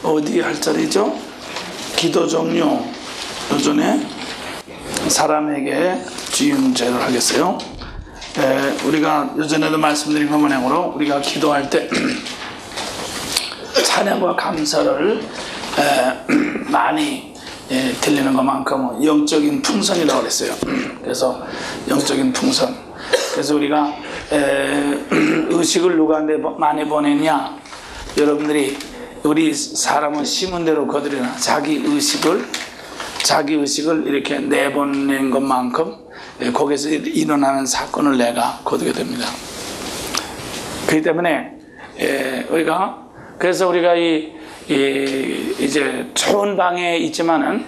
어디 할 자리죠? 기도 종료 요전에 사람에게 주임제를 하겠어요. 우리가 요전에도 말씀드린 것 모양으로 우리가 기도할 때 찬양과 감사를 많이 들리는 것만큼 영적인 풍성이라고 그랬어요. 그래서 영적인 풍성. 그래서 우리가 의식을 누구한테 많이 보내냐? 여러분들이 우리 사람은 심은 대로 거두리나 자기 의식을 이렇게 내보낸 것만큼 거기서 일어나는 사건을 내가 거두게 됩니다. 그렇기 때문에 그래서 우리가 이제 좋은 방에 있지만은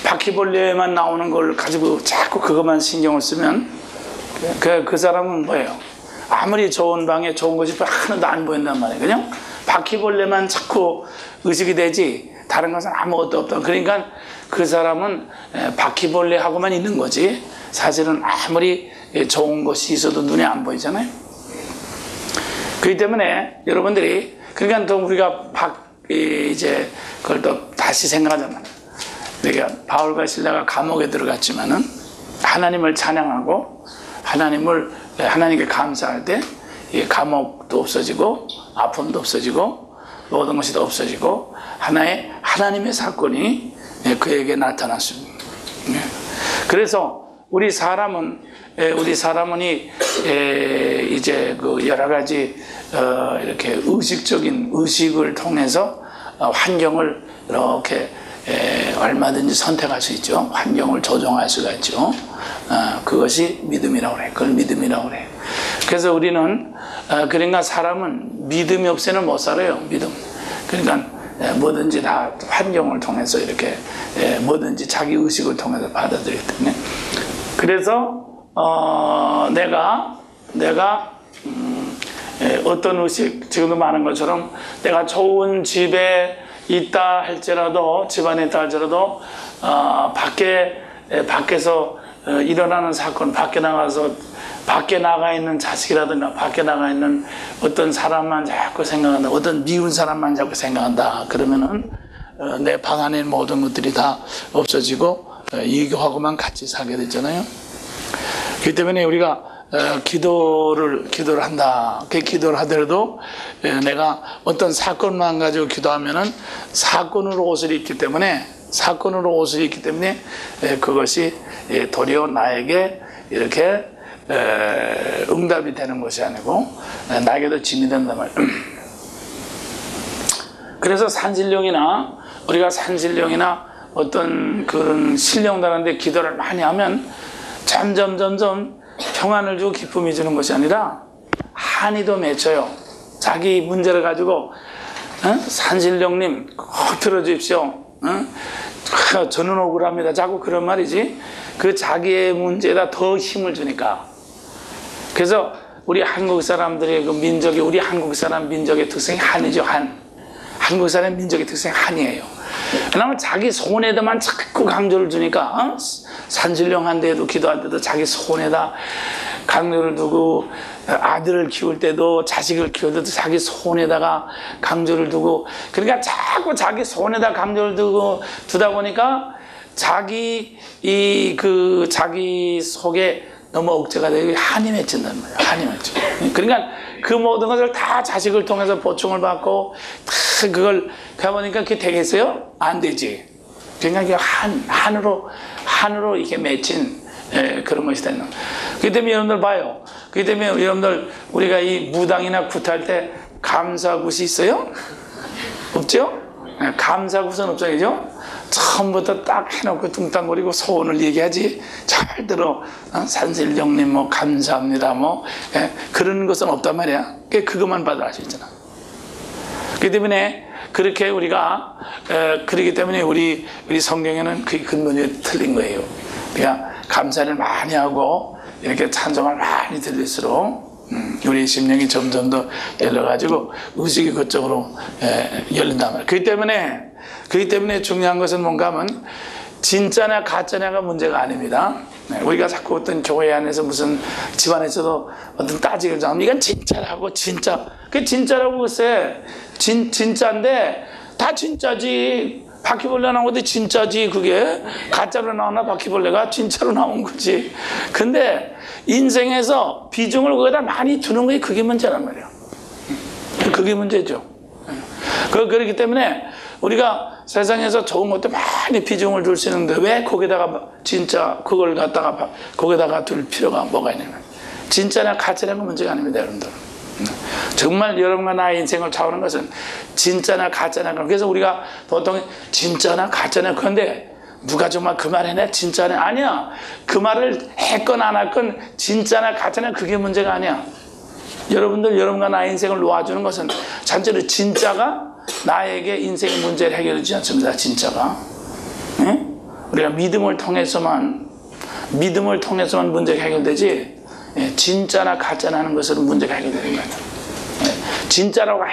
바퀴벌레만 나오는 걸 가지고 자꾸 그것만 신경을 쓰면 그 사람은 뭐예요? 아무리 좋은 방에 좋은 것이 하나도 안 보인단 말이에요. 그냥 바퀴벌레만 자꾸 의식이 되지 다른 것은 아무것도 없다. 그러니까 그 사람은 바퀴벌레하고만 있는 거지 사실은 아무리 좋은 것이 있어도 눈에 안 보이잖아요. 그렇기 때문에 여러분들이 그러니까 또 우리가 이제 그걸 또 다시 생각하자면 그러니까 바울과 실라가 감옥에 들어갔지만은 하나님을 찬양하고 하나님께 감사할 때 감옥도 없어지고 아픔도 없어지고 모든 것이 다 없어지고 하나님의 사건이 그에게 나타났습니다. 그래서 우리 사람은 이제 그 여러 가지 이렇게 의식적인 의식을 통해서 환경을 이렇게 얼마든지 선택할 수 있죠. 환경을 조정할 수가 있죠. 그것이 믿음이라고 그래. 그걸 믿음이라고 그래. 그래서 우리는 그러니까 사람은 믿음이 없이는 못 살아요. 믿음. 그러니까 뭐든지 다 환경을 통해서 이렇게 뭐든지 자기 의식을 통해서 받아들이기 때문에 그래서 내가 어떤 의식 지금도 말한 것처럼 내가 좋은 집에 있다 할지라도 집안에 있다 할지라도 밖에서 일어나는 사건 밖에 나가 있는 자식이라든가 밖에 나가 있는 어떤 사람만 자꾸 생각한다 어떤 미운 사람만 자꾸 생각한다 그러면은 내 방 안에 모든 것들이 다 없어지고 이거하고만 같이 살게 되잖아요. 그렇기 때문에 우리가 기도를 한다. 그 기도를 하더라도 내가 어떤 사건만 가지고 기도하면은 사건으로 옷을 입기 때문에 그것이 도리어 나에게 이렇게 응답이 되는 것이 아니고 나에게도 짐이 된단 말이에요. 그래서 우리가 산신령이나 어떤 그런 신령들한테 기도를 많이 하면 점점 평안을 주고 기쁨이 주는 것이 아니라 한이도 맺혀요. 자기 문제를 가지고 산신령님 꼭 들어주십시오. 저는 억울합니다. 자꾸 그런 말이지. 그 자기의 문제에다 더 힘을 주니까. 그래서 우리 한국 사람들의 우리 한국 사람 민족의 특성이 한이죠. 한국 사람 민족의 특성이 한이에요. 왜냐하면 자기 손에다만 자꾸 강조를 주니까 산신령한테도 기도할 때도 자기 손에다 강조를 두고 아들을 키울 때도 자식을 키울 때도 자기 손에다가 강조를 두고 그러니까 자꾸 자기 손에다 강조를 두다 보니까 자기 속에 너무 억제가 되고 한이 맺힌단 말이에요. 한이 맺혀. 그러니까 그 모든 것을 다 자식을 통해서 보충을 받고 다 그걸 가보니까 그게 되겠어요? 안 되지. 그러니까 이게 한으로 이렇게 맺힌 그런 것이 되는. 그렇기 때문에 여러분들 봐요. 그렇기 때문에 여러분들 우리가 이 무당이나 굿할 때 감사굿이 있어요? 없죠? 감사굿은 없죠, 그죠? 처음부터 딱 해놓고 뚱땅거리고 소원을 얘기하지 절대로 산신령님 뭐 감사합니다 뭐 그런 것은 없단 말이야. 그것만 받아라 수 있잖아. 그렇기 때문에 그렇게 우리가 그렇기 때문에 우리 성경에는 그 근본이 틀린 거예요. 그러니까 감사를 많이 하고 이렇게 찬송을 많이 들릴수록 우리 심령이 점점 더 열려가지고 의식이 그쪽으로 열린단 말이에요. 그렇기 때문에 중요한 것은 뭔가 하면 진짜냐 가짜냐가 문제가 아닙니다. 우리가 자꾸 어떤 교회 안에서 무슨 집안에서도 어떤 따지기를 하면 이건 진짜라고 진짜 그 진짜라고 글쎄 진짜인데 다 진짜지. 바퀴벌레 나온 것도 진짜지. 그게 가짜로 나오나 바퀴벌레가 진짜로 나온 거지. 근데 인생에서 비중을 거기다 많이 두는 게 그게 문제란 말이야. 그게 문제죠. 그렇기 때문에 우리가 세상에서 좋은 것도 많이 비중을 둘 수 있는데 왜 거기다가 진짜 그걸 갖다가 거기다가 둘 필요가 뭐가 있냐면 진짜나 가짜라는 건 문제가 아닙니다, 여러분들. 정말 여러분과 나의 인생을 좌우하는 것은 진짜나 가짜나. 그래서 우리가 보통 진짜나 가짜나 그런데 누가 정말 그 말 해내? 진짜나? 아니야. 그 말을 했건 안 했건 진짜나 가짜나 그게 문제가 아니야. 여러분과 나의 인생을 놓아주는 것은 전체로 진짜가 나에게 인생의 문제를 해결해 주지 않습니다. 진짜가. 네? 우리가 믿음을 통해서만 문제가 해결되지 진짜나 가짜나 하는 것으로 문제가 해결되는 거예요. 진짜라고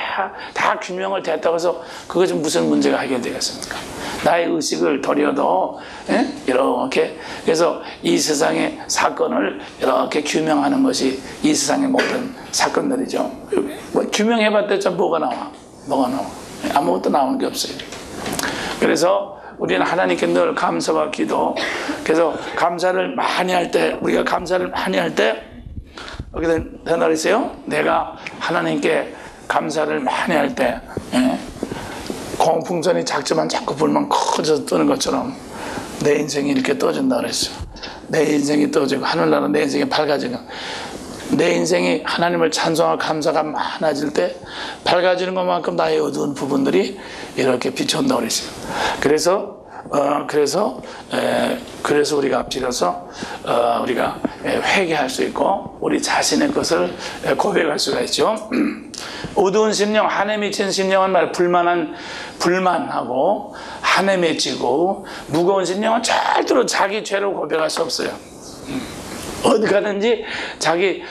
다 규명을 됐다고 해서 그것은 무슨 문제가 해결되겠습니까? 나의 의식을 더려도 이렇게 그래서 이 세상의 사건을 이렇게 규명하는 것이 이 세상의 모든 사건들이죠. 뭐 규명해봤자 뭐가 나와? 아무것도 나오는 게 없어요. 그래서 우리는 하나님께 늘 감사와 기도. 그래서 감사를 많이 할 때 우리가 감사를 많이 할 때 여기 되나 있어요? 내가 하나님께 감사를 많이 할 때 공풍선이 작지만 자꾸 불면 커져서 뜨는 것처럼 내 인생이 이렇게 떠진다 그랬어요. 내 인생이 떠지고 하늘나라 내 인생이 밝아지고 내 인생이 하나님을 찬송하고 감사가 많아질 때 밝아지는 것만큼 나의 어두운 부분들이 이렇게 비춰온다고 그랬어요. 그래서 우리가 비로소 우리가 회개할 수 있고 우리 자신의 것을 고백할 수가 있죠. 어두운 심령, 한에 미친 심령은 말 불만하고 한에 맺히고 무거운 심령은 절대로 자기 죄를 고백할 수 없어요. 어디 가든지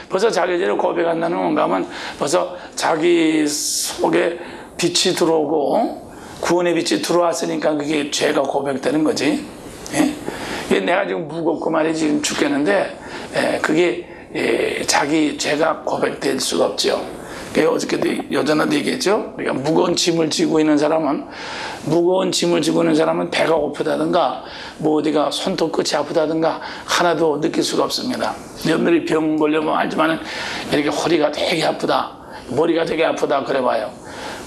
벌써 자기 죄를 고백한다는 건가 하면 벌써 자기 속에 빛이 들어오고 구원의 빛이 들어왔으니까 그게 죄가 고백되는 거지. 내가 지금 무겁고 말이지 지금 죽겠는데 그게 자기 죄가 고백될 수가 없죠. 어저께도 여전하게 얘기했죠. 우리가 무거운 짐을 지고 있는 사람은 배가 고프다든가 뭐 어디가 손톱 끝이 아프다든가 하나도 느낄 수가 없습니다. 여러분들이 병 걸려면 알지만은 이렇게 허리가 되게 아프다, 머리가 되게 아프다 그래봐요.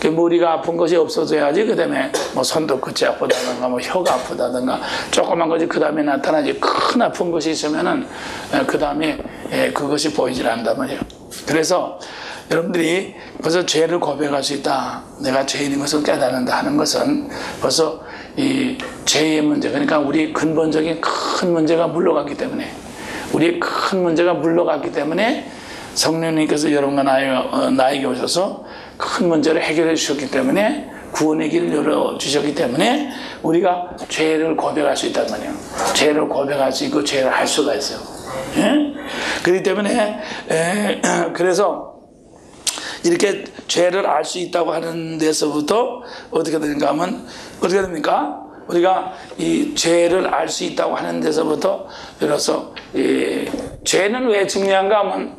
그 머리가 아픈 것이 없어져야지 그 다음에 뭐 손톱 끝이 아프다든가 뭐 혀가 아프다든가 조그만 것이 그 다음에 나타나지 큰 아픈 것이 있으면은 그 다음에 그것이 보이질 않단 말이에요. 그래서 여러분들이 벌써 죄를 고백할 수 있다, 내가 죄인인 것을 깨닫는다 하는 것은 벌써 이 죄의 문제, 그러니까 우리 근본적인 큰 문제가 물러갔기 때문에 성령님께서 여러분과 나에게 오셔서 큰 문제를 해결해 주셨기 때문에 구원의 길을 열어주셨기 때문에 우리가 죄를 고백할 수 있단 말이에요. 죄를 고백할 수 있고 죄를 할 수가 있어요. 그렇기 때문에 그래서 이렇게 죄를 알 수 있다고 하는 데서부터 어떻게 되는가 하면 어떻게 됩니까? 우리가 이 죄를 알 수 있다고 하는 데서부터 비로소 죄는 왜 중요한가 하면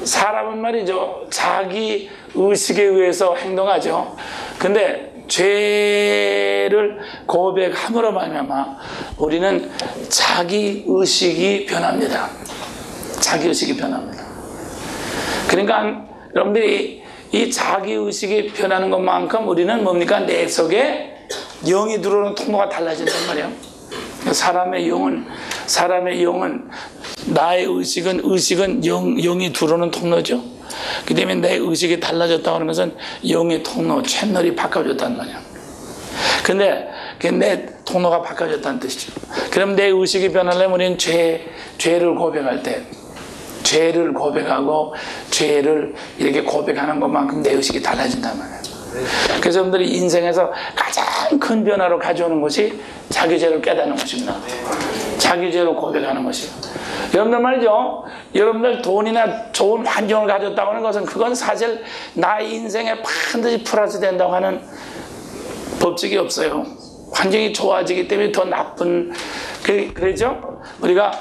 사람은 말이죠, 자기 의식에 의해서 행동하죠. 근데 죄를 고백함으로 말미암아 우리는 자기 의식이 변합니다. 자기 의식이 변합니다. 그러니까 여러분들이 이 자기 의식이 변하는 것만큼 우리는 뭡니까? 내 속에 영이 들어오는 통로가 달라진단 말이에요. 사람의 영은 나의 의식은 영이 들어오는 통로죠. 그 때문에 내 의식이 달라졌다고 하는 것은 영의 통로, 채널이 바꿔졌단 말이야. 근데 내 통로가 바꿔졌다는 뜻이죠. 그럼 내 의식이 변하려면 우리는 죄를 고백할 때, 죄를 고백하고 죄를 이렇게 고백하는 것만큼 내 의식이 달라진단 말이야. 그래서 여러분들이 인생에서 가장 큰 변화로 가져오는 것이 자기 죄를 깨닫는 것입니다. 자기 죄를 고백하는 것이에요. 여러분들 말이죠, 여러분들 돈이나 좋은 환경을 가졌다고 하는 것은 그건 사실 나의 인생에 반드시 플러스 된다고 하는 법칙이 없어요. 환경이 좋아지기 때문에 더 나쁜, 그러죠? 우리가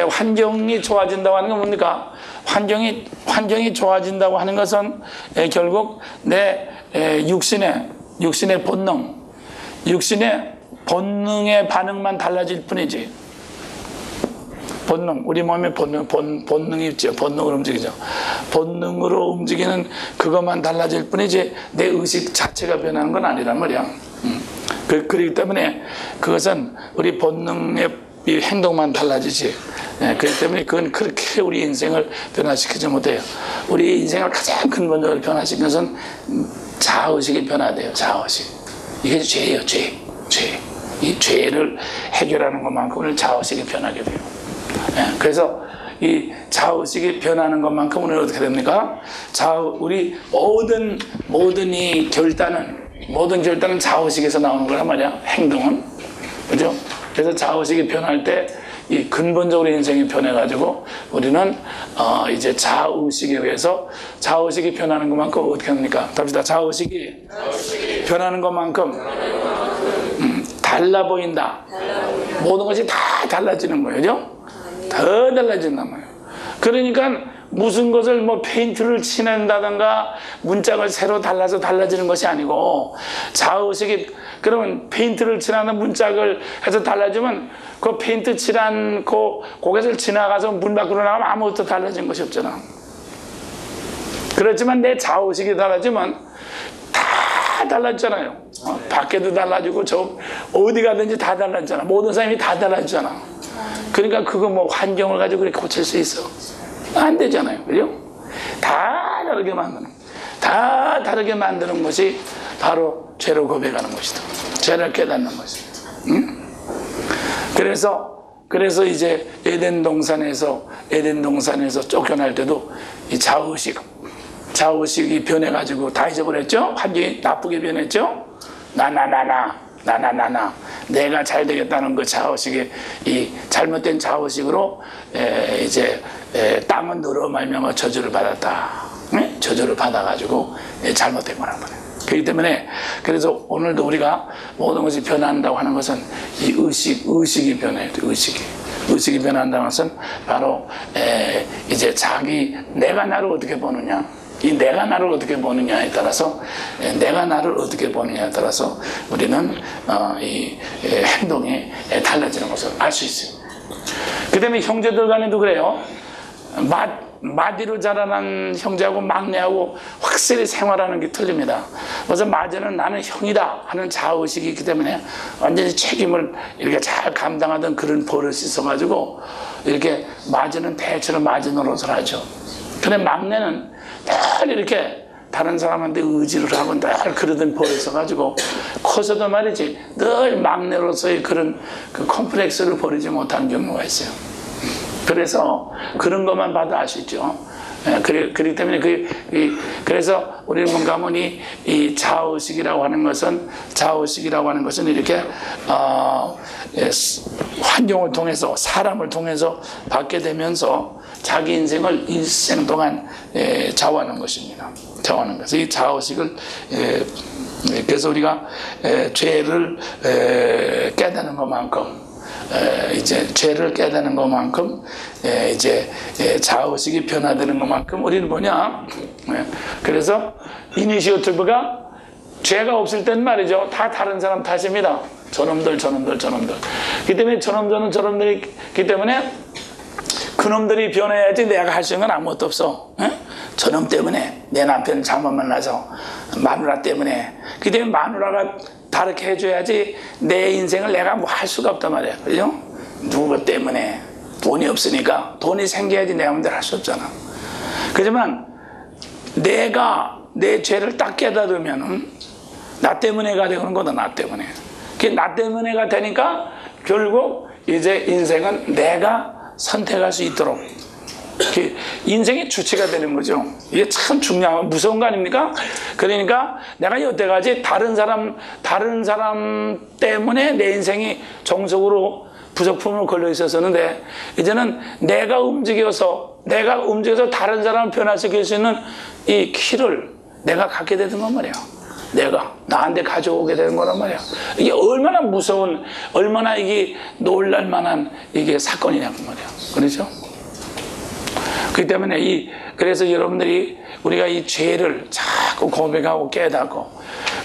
환경이 좋아진다고 하는 건 뭡니까? 환경이 좋아진다고 하는 것은 결국 내 육신의 본능, 육신의 본능의 반응만 달라질 뿐이지. 본능, 우리 몸에 본능이 있죠. 본능으로 움직이죠. 본능으로 움직이는 그것만 달라질 뿐이지 내 의식 자체가 변하는 건 아니란 말이야. 그렇기 때문에 그것은 우리 본능의 이 행동만 달라지지. 그렇기 때문에 그건 그렇게 우리 인생을 변화시키지 못해요. 우리 인생을 가장 근본적으로 변화시키는 것은 자아의식이 변화돼요. 자아의식. 이게 죄예요. 죄. 이 죄를 해결하는 것만큼은 자아의식이 변하게 돼요. 그래서 이 자아의식이 변하는 것만큼 우리는 어떻게 됩니까? 우리 모든 이 모든 결단은 자아의식에서 나오는 거란 말이야. 행동은. 그죠? 그래서 자아의식이 변할 때 이 근본적으로 인생이 변해가지고 우리는 이제 자아의식에 의해서 자아의식이 변하는 것만큼 어떻게 합니까? 답시다. 자아의식이 변하는 것만큼 달라 보인다. 모든 것이 다 달라지는 거예요. 그죠? 더 달라진단 말이에요. 그러니까 무슨 것을 뭐 페인트를 칠한다든가 문짝을 새로 달라서 달라지는 것이 아니고 자아의식이 그러면 페인트를 칠하는 문짝을 해서 달라지면 그 페인트 칠한 그것을 지나가서 문 밖으로 나가면 아무것도 달라진 것이 없잖아. 그렇지만 내 자아의식이 달라지면 다 달라지잖아요. 밖에도 달라지고 어디 가든지 다 달라지잖아. 모든 사람이 다 달라지잖아. 그러니까 그거 뭐 환경을 가지고 그렇게 고칠 수 있어? 안 되잖아요. 그죠? 다 다르게 만드는 것이 바로 죄를 고백하는 것이다. 죄를 깨닫는 것이다. 응? 그래서 이제 에덴 동산에서 쫓겨날 때도 이 자아의식이 변해가지고 다 잊어버렸죠? 환경이 나쁘게 변했죠? 나나 내가 잘 되겠다는 그 자아의식이 이 잘못된 자아의식으로 이제 땅은 너로 말미암아 저주를 받았다. 저주를 받아가지고 잘못된 거란 말이에요. 그렇기 때문에 그래서 오늘도 우리가 모든 것이 변한다고 하는 것은 이 의식이 변해요. 의식이 변한다는 것은 바로 이제 내가 나를 어떻게 보느냐. 이 내가 나를 어떻게 보느냐에 따라서 우리는 이 행동이 달라지는 것을 알 수 있어요. 그 다음에 형제들 간에도 그래요. 마디로 자라난 형제하고 막내하고 확실히 생활하는 게 틀립니다. 그래서 마디는 나는 형이다 하는 자아의식이 있기 때문에 완전히 책임을 이렇게 잘 감당하던 그런 버릇이 있어가지고 이렇게 마디는 대체로 마디 노릇을 하죠. 근데 막내는 늘 이렇게 다른 사람한테 의지를 하고 늘 그러던 버릇이 있어가지고 커서도 말이지 늘 막내로서의 그런 그 컴플렉스를 버리지 못하는 경우가 있어요. 그래서 그런 것만 봐도 알 수 있죠. 그렇기 때문에 그래서 우리 뭔가면 이 자아의식이라고 하는 것은 이렇게 환경을 통해서 사람을 통해서 받게 되면서 자기 인생을 일생 동안 좌우하는 것입니다. 좌우하는 것은 이 자아의식을 그래서 우리가 죄를 깨닫는 것만큼 이제 죄를 깨닫는 것만큼 이제 자아의식이 변화되는 것만큼 우리는 뭐냐? 그래서 이니시어티브가 죄가 없을 땐 말이죠. 다 다른 사람 탓입니다. 저놈들. 그 때문에 저놈들이기 때문에 그놈들이 변해야지 내가 할 수 있는 건 아무것도 없어. 저놈 때문에 내 남편 잘못 만나서 마누라 때문에 그 때문에 마누라가 다르게 해줘야지 내 인생을 내가 뭐 할 수가 없단 말이야. 그죠? 누구 때문에 돈이 없으니까 돈이 생겨야지 내 마음대로 할 수 없잖아. 그렇지만 내가 내 죄를 딱 깨달으면 나 때문에가 되는 거다. 나 때문에. 그게 나 때문에가 되니까 결국 이제 인생은 내가 선택할 수 있도록 인생의 주체가 되는 거죠. 이게 참 중요한 무서운 거 아닙니까? 그러니까 내가 여태까지 다른 사람 때문에 내 인생이 정석으로 부속품으로 걸려 있었는데 이제는 내가 움직여서 다른 사람을 변화시킬 수 있는 이 키를 내가 갖게 되는 건 말이야. 내가 나한테 가져오게 되는 거란 말이야. 이게 얼마나 무서운, 얼마나 이게 놀랄만한 이게 사건이냐고 말이야. 그렇죠? 그렇기 때문에 그래서 여러분들이 우리가 이 죄를 자꾸 고백하고 깨닫고,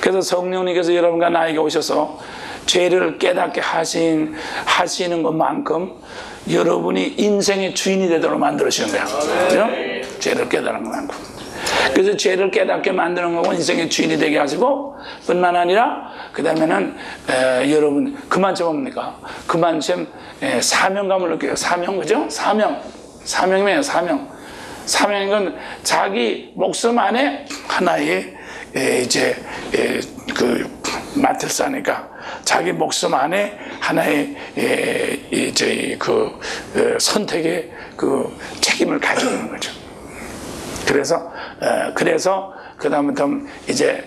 그래서 성령님께서 여러분과 나에게 오셔서 죄를 깨닫게 하시는 것만큼 여러분이 인생의 주인이 되도록 만들어주시는 거야. 그죠? 죄를 깨달은 것만큼. 그래서 죄를 깨닫게 만드는 거고 인생의 주인이 되게 하시고, 뿐만 아니라 그 다음에는 여러분 그만큼 뭡니까? 그만큼 사명감을 느껴요. 사명, 그죠? 사명이에요. 사명인 건 자기 목숨 안에 하나의 이제 맡을 사니까 자기 목숨 안에 하나의 이제 선택의 책임을 가지고 있는 거죠. 그래서 그다음부터 이제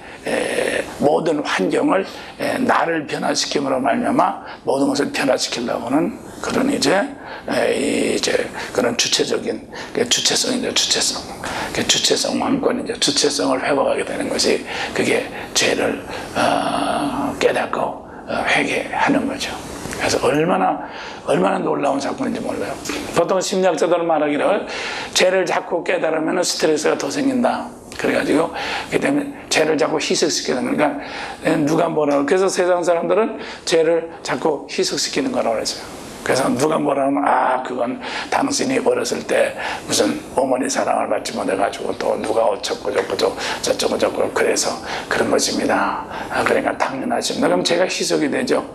모든 환경을 나를 변화시킴으로 말미암아 모든 것을 변화시키려고는 그런 이제 그런 주체적인 주체성이죠. 주체성만큼 이제 주체성을 회복하게 되는 것이 그게 죄를 깨닫고 회개하는 거죠. 그래서 얼마나 놀라운 사건인지 몰라요. 보통 심리학자들은 말하기를 죄를 자꾸 깨달으면 스트레스가 더 생긴다. 그래가지고 그 때문에 죄를 자꾸 희석시키는, 그러니까 누가 뭐라고, 그래서 세상 사람들은 죄를 자꾸 희석시키는 거라고 그랬어요. 그래서 누가 뭐라 하면 그건 당신이 어렸을 때 무슨 어머니 사랑을 받지 못해가지고 또 누가 어쩌고 저쩌고 그래서 그런 것입니다. 그러니까 당연하십니다. 그럼 제가 희석이 되죠.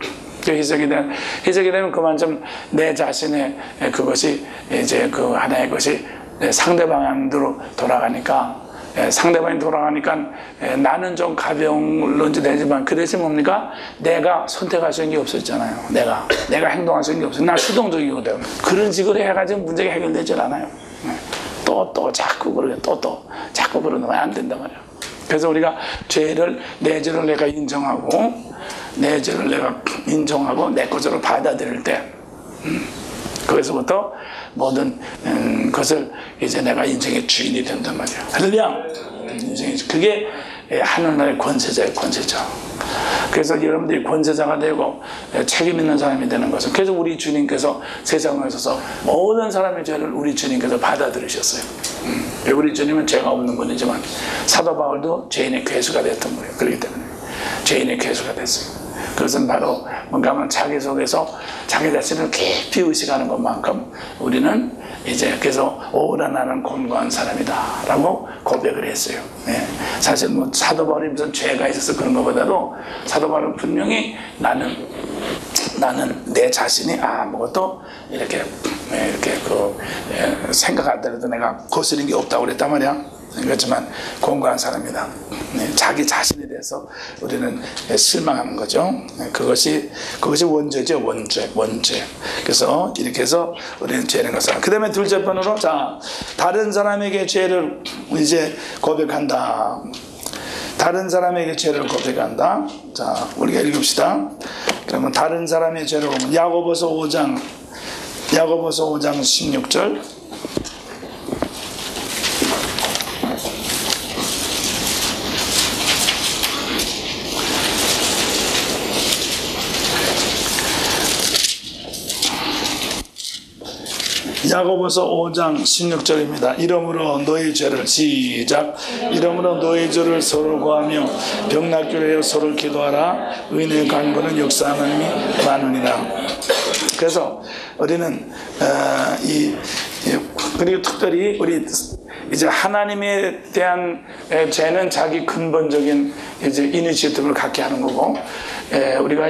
희석이 되면 그만큼 내 자신의 그것이 이제 그 하나의 것이 상대방으로 돌아가니까, 나는 좀 가벼운지 되지만 그 대신 뭡니까? 내가 선택할 수 있는 게 없었잖아요. 내가 행동할 수 있는 게 없어요. 나 수동적이거든. 그런 식으로 해가지고 문제가 해결되질 않아요. 또 자꾸 자꾸 그러면 안 된단 말이에요. 그래서 우리가 내 죄를 내가 인정하고 내 것으로 받아들일 때, 거기서부터 모든 것을 이제 내가 인생의 주인이 된단 말이야. 할렐루야. 그게 하늘나라의 권세자예요. 권세자. 그래서 여러분들이 권세자가 되고 책임 있는 사람이 되는 것은, 그래서 우리 주님께서 세상에 오셔서 모든 사람의 죄를 우리 주님께서 받아들이셨어요. 우리 주님은 죄가 없는 분이지만 사도 바울도 죄인의 괴수가 됐던 거예요. 그렇기 때문에 죄인의 괴수가 됐어요. 그것은 바로 뭔가 하면 자기 속에서 자기 자신을 깊이 의식하는 것만큼 우리는 이제 그래서 오라 나는 곤고한 사람이다 라고 고백을 했어요. 사실 뭐 사도 바울이 무슨 죄가 있어서 그런 것보다도 사도 바울은 분명히 나는 내 자신이 아무것도 이렇게 생각하더라도 내가 거스린 게 없다고 그랬단 말이야. 그렇지만 곤고한 사람이다. 자기 자신에 대해서 우리는 실망하는 거죠. 그것이 원죄죠. 원죄. 그래서 이렇게 해서 우리는 죄는 것을. 그 다음에 둘째 번으로, 다른 사람에게 죄를 이제 고백한다. 다른 사람에게 죄를 고백한다. 우리가 읽읍시다. 그러면 다른 사람의 죄를 보면 야고보서 5장 16절. 야고보서 5장 16절입니다. 이러므로 너희 죄를 이러므로 너희 죄를 서로 구하며 병낫기로 서로 기도하라. 의인의 간구는 역사하는 힘이 많으니라. 그래서 우리는 그리고 특별히 우리 이제 하나님에 대한 죄는 자기 근본적인 이제 이니시티브를 갖게 하는 거고, 우리가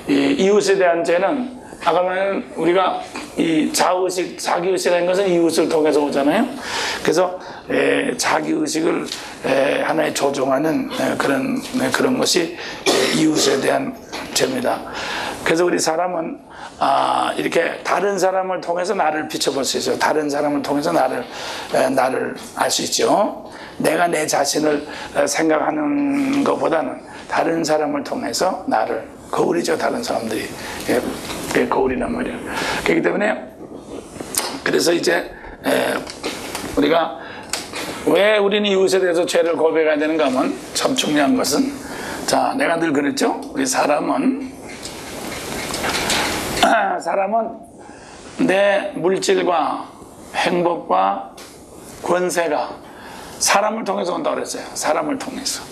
이웃에 대한 죄는 아까 말한 우리가 이 자기의식이라는 것은 이웃을 통해서 오잖아요. 그래서 자기의식을 하나의 조종하는 그런 것이 이웃에 대한 죄입니다. 그래서 우리 사람은 이렇게 다른 사람을 통해서 나를 비춰볼 수 있어요. 다른 사람을 통해서 나를 알 수 있죠. 내가 내 자신을 생각하는 것보다는 다른 사람을 통해서 나를, 거울이죠. 다른 사람들이 거울이란 말이에요. 그렇기 때문에 그래서 이제 우리가 왜 우리는 이웃에 대해서 죄를 고백해야 되는가 하면 참 중요한 것은, 내가 늘 그랬죠. 우리 사람은 내 물질과 행복과 권세가 사람을 통해서 온다고 그랬어요. 사람을 통해서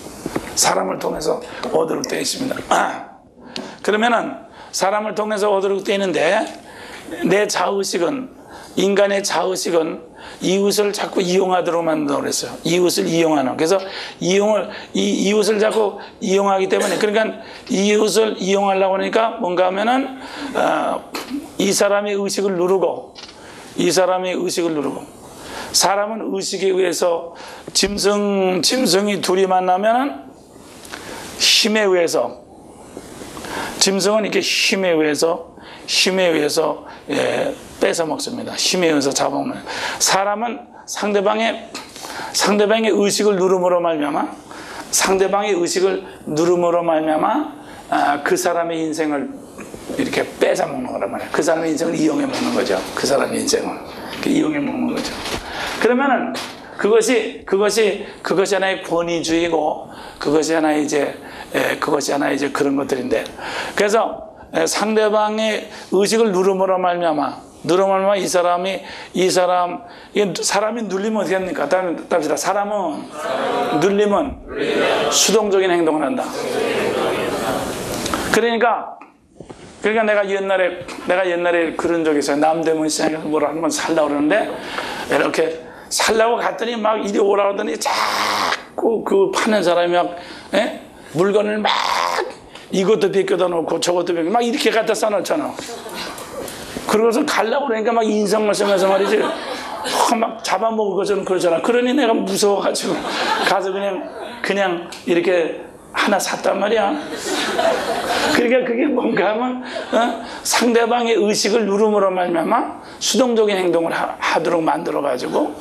오도록 되어 있습니다. 그러면은 사람을 통해서 오도록 되어 있는데, 내 자의식은, 인간의 자의식은 이웃을 자꾸 이용하도록 만든다고 그랬어요. 이웃을 이용하는. 그래서 이웃을 자꾸 이용하기 때문에, 그러니까 이웃을 이용하려고 하니까 뭔가 하면은 이 사람의 의식을 누르고, 사람은 의식에 의해서 짐승이 둘이 만나면은 힘에 의해서, 짐승은 이렇게 힘에 의해서 뺏어 먹습니다. 힘에 의해서 잡아먹는. 사람은 상대방의 의식을 누름으로 말미암아, 그 사람의 인생을 이렇게 뺏어 먹는 거란 말이에요. 그 사람의 인생을 이용해 먹는 거죠. 그 사람의 인생을 이용해 먹는 거죠. 그러면은 그것이 하나의 권위주의고, 그것이 하나의 이제 그런 것들인데, 그래서 상대방의 의식을 누름으로 말미암아 사람이 눌리면 어떻게 합니까? 답시다. 사람은 눌리면 수동적인 행동을 한다. 그러니까 내가 옛날에 그런 적이 있어요. 남대문 시장에서 뭐라 한번 살려고 그러는데, 이렇게 살려고 갔더니 막 이리 오라 그러더니 자꾸 그 파는 사람이 막 물건을 막 이것도 벗겨다 놓고 저것도 벗겨 막 이렇게 갖다 싸놓잖아. 그러고서 가려고 그러니까 막 인상 말씀해서 말이지, 막 잡아먹을 것처럼 그러잖아. 그러니 내가 무서워가지고 가서 그냥 이렇게 하나 샀단 말이야. 그러니까 그게 뭔가 하면 상대방의 의식을 누름으로 말미암아 수동적인 행동을 하도록 만들어가지고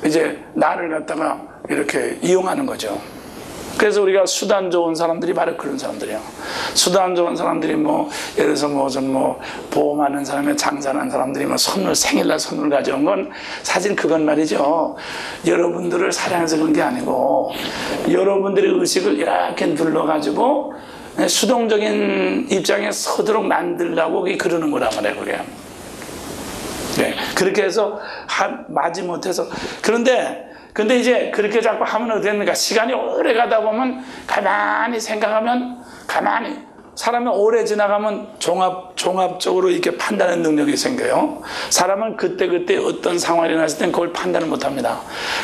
이제 나를 갖다가 이렇게 이용하는 거죠. 그래서 우리가 수단 좋은 사람들이 바로 그런 사람들이에요. 수단 좋은 사람들이 뭐 예를 들어서 뭐 보험하는 사람이, 장사하는 사람들이 뭐 생일날 선물 가져온 건 사실 그건 말이죠. 여러분들을 사랑해서 그런 게 아니고, 여러분들의 의식을 이렇게 눌러가지고 수동적인 입장에 서도록 만들려고 그러는 거란 말이에요, 그게. 네, 그렇게 해서 마지못해서. 근데 이제 그렇게 자꾸 하면 어떻게 됩니까? 시간이 오래 가다 보면 가만히 생각하면, 사람이 오래 지나가면 종합적으로 이렇게 판단하는 능력이 생겨요. 사람은 그때 어떤 상황이 일어났을 땐 그걸 판단을 못 합니다.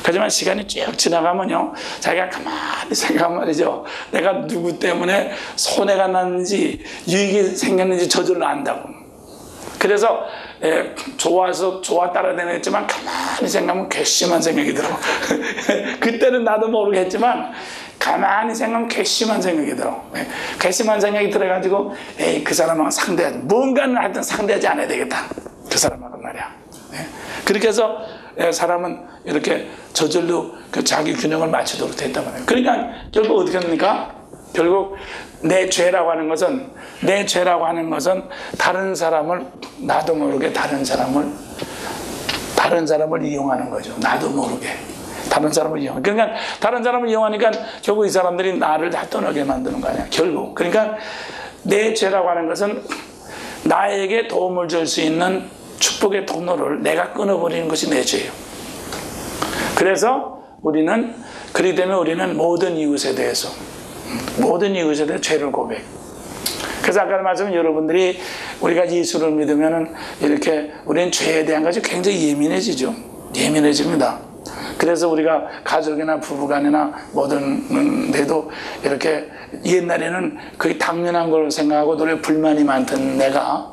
하지만 시간이 쭉 지나가면요, 자기가 가만히 생각하면 말이죠, 내가 누구 때문에 손해가 났는지 유익이 생겼는지 저절로 안다고. 그래서 좋아 따라다녔지만 가만히 생각하면 괘씸한 생각이 들어. 그때는 나도 모르겠지만 가만히 생각하면 괘씸한 생각이 들어. 괘씸한 생각이 들어가지고 그 사람하고 뭔가는 하여튼 상대하지 않아야 되겠다, 그 사람하고 말이야. 그렇게 해서 사람은 이렇게 저절로 그 자기 균형을 맞추도록 됐단 말이에요. 그러니까 결국 어떻게 합니까? 결국 내 죄라고 하는 것은 다른 사람을, 나도 모르게 다른 사람을 이용하는 거죠. 나도 모르게 다른 사람을 이용하는. 그러니까 다른 사람을 이용하니까 결국 이 사람들이 나를 다 떠나게 만드는 거 아니야, 결국. 그러니까 내 죄라고 하는 것은 나에게 도움을 줄 수 있는 축복의 통로를 내가 끊어버리는 것이 내 죄예요. 그래서 그렇기 때문에 우리는 모든 이웃에 대해서 죄를 고백. 그래서 아까 말씀은 여러분들이 우리가 예수를 믿으면은 이렇게 우리는 죄에 대한 것이 굉장히 예민해집니다. 그래서 우리가 가족이나 부부간이나 뭐든 데도 이렇게 옛날에는 거의 당연한 걸 생각하고 노래 불만이 많던 내가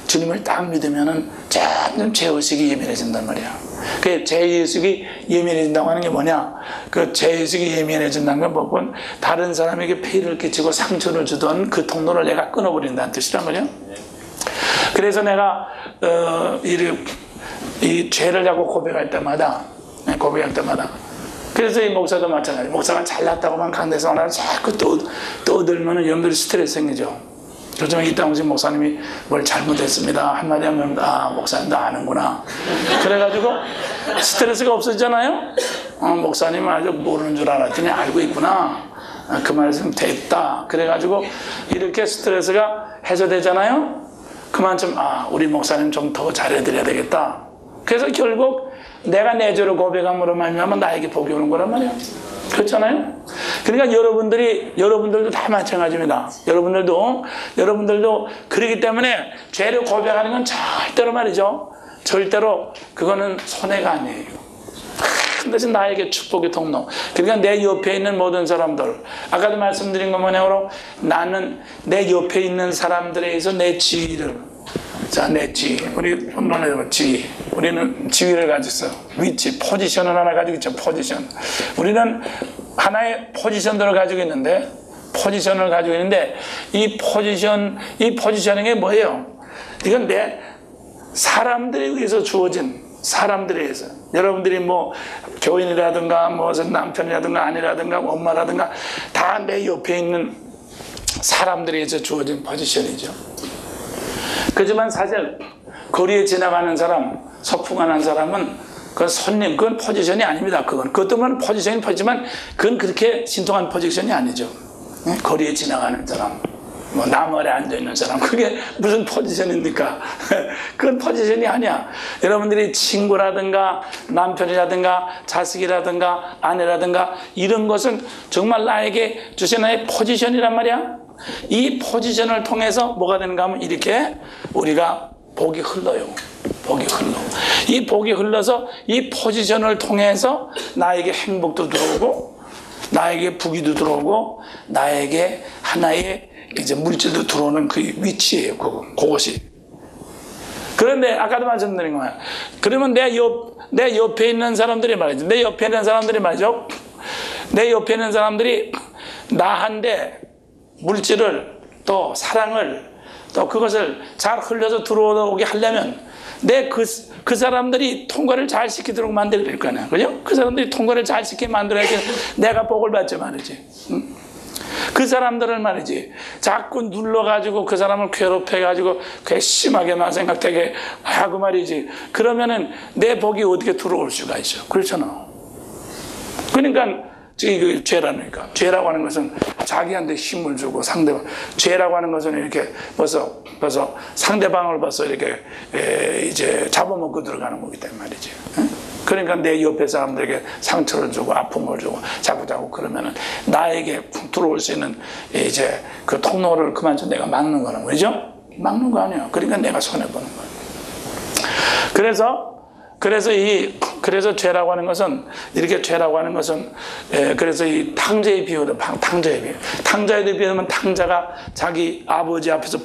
주님을 딱 믿으면은 점점 죄의식이 예민해진단 말이야. 그 죄의식이 예민해진다고 하는 게 뭐냐? 그 죄의식이 예민해진다는 건 뭐건 다른 사람에게 폐를 끼치고 상처를 주던 그 통로를 내가 끊어버린다는 뜻이란 말이야. 그래서 내가 이 죄를 자꾸 고백할 때마다 그래서 이 목사도 마찬가지. 목사가 잘났다고만 강대상을 하고 자꾸 떠들면 여러분들이 스트레스 생기죠. 요즘에 이따금씩 목사님이 뭘 잘못했습니다 한마디 하면 목사님도 아는구나. 그래가지고 스트레스가 없어지잖아요. 목사님은 아주 모르는 줄 알았더니 알고 있구나. 그 말씀 됐다. 그래가지고 이렇게 스트레스가 해소되잖아요. 그만큼 우리 목사님 좀 더 잘해드려야 되겠다. 그래서 결국 내가 내 죄를 고백함으로 말미암아 나에게 복이 오는 거란 말이야. 그렇잖아요? 그러니까 여러분들도 다 마찬가지입니다. 여러분들도 그렇기 때문에 죄를 고백하는 건 절대로 말이죠. 절대로 그거는 손해가 아니에요. 큰 것은 나에게 축복의 통로. 그러니까 내 옆에 있는 모든 사람들, 아까도 말씀드린 것 뭐냐고, 나는 내 옆에 있는 사람들에 의해서 내 지위를, 자, 내 지위, 우리 본론에 지위, 우리는 지위를 가지고 있어요. 위치, 포지션을 하나 가지고 있죠. 포지션. 우리는 하나의 포지션들을 가지고 있는데, 이 포지셔닝이 뭐예요? 이건 내 사람들에 의해서 주어진, 사람들에 의해서. 여러분들이 뭐 교인이라든가 무슨 남편이라든가 아내라든가 엄마라든가 다 내 옆에 있는 사람들에 의해서 주어진 포지션이죠. 그렇지만 사실 거리에 지나가는 사람, 소풍하는 사람은 그건 손님, 그건 포지션이 아닙니다. 그것도 포지션이 포지지만 그건 그렇게 신통한 포지션이 아니죠. 거리에 지나가는 사람, 뭐 나무 아래 앉아있는 사람, 그게 무슨 포지션입니까? 그건 포지션이 아니야. 여러분들이 친구라든가 남편이라든가 자식이라든가 아내라든가 이런 것은 정말 나에게 주신 하나의 포지션이란 말이야. 이 포지션을 통해서 뭐가 되는가 하면 이렇게 우리가 복이 흘러요. 복이 흘러. 이 복이 흘러서 이 포지션을 통해서 나에게 행복도 들어오고 나에게 부귀도 들어오고 나에게 하나의 이제 물질도 들어오는 그 위치예요. 그것이. 그런데 아까도 말씀드린 거야. 그러면 내 옆에 있는 사람들이 말이죠. 내 옆에 있는 사람들이 나한테 물질을 또 사랑을 또 그것을 잘 흘려서 들어오게 하려면 그 사람들이 통과를 잘 시키도록 만들어야 될 거 아니야. 그죠? 그 사람들이 통과를 잘 시키게 만들어야지 내가 복을 받지 말이지. 응? 그 사람들을 말이지 자꾸 눌러가지고 그 사람을 괴롭혀가지고 괘씸하게만 생각되게 하고 말이지. 그러면은 내 복이 어떻게 들어올 수가 있어. 그렇잖아. 그러니까 그 죄라고 하는 것은 자기한테 힘을 주고 상대방, 죄라고 하는 것은 이렇게 벌써 상대방을 벌써 이렇게 이제 잡아먹고 들어가는 거기 때문에 말이지. 그러니까 내 옆에 사람들에게 상처를 주고 아픔을 주고 자꾸 그러면은 나에게 들어올 수 있는 이제 그 통로를 그만큼 내가 막는 거는 거죠? 막는 거 아니에요. 그러니까 내가 손해보는 거예요. 그래서 죄라고 하는 것은 그래서 이 탕자의 비유로 탕자에 비유하면 탕자가 자기 아버지 앞에서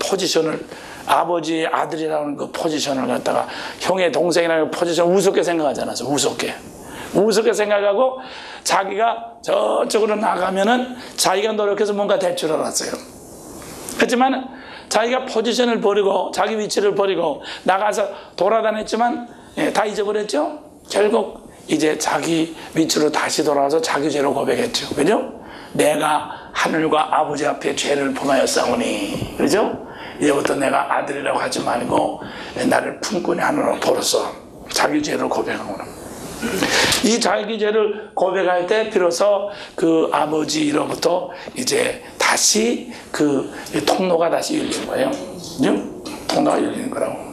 아버지의 아들이라는 그 포지션을 갖다가 형의 동생이라는 그 포지션을 우습게 생각하잖아요. 우습게 생각하고 자기가 저쪽으로 나가면은 자기가 노력해서 뭔가 될 줄 알았어요. 그렇지만 자기가 포지션을 버리고 자기 위치를 버리고 나가서 돌아다녔지만 다 잊어버렸죠. 결국 이제 자기 위치로 다시 돌아와서 자기 죄를 고백했죠. 그죠? 내가 하늘과 아버지 앞에 죄를 범하였사오니, 그죠? 이제부터 내가 아들이라고 하지 말고 나를 품꾼의 하늘로 벌어서 자기 죄를 고백하구나. 이 자기 죄를 고백할 때 비로소 그 아버지로부터 이제 다시 그 통로가 다시 열리는 거예요. 그죠? 통로가 열리는 거라고.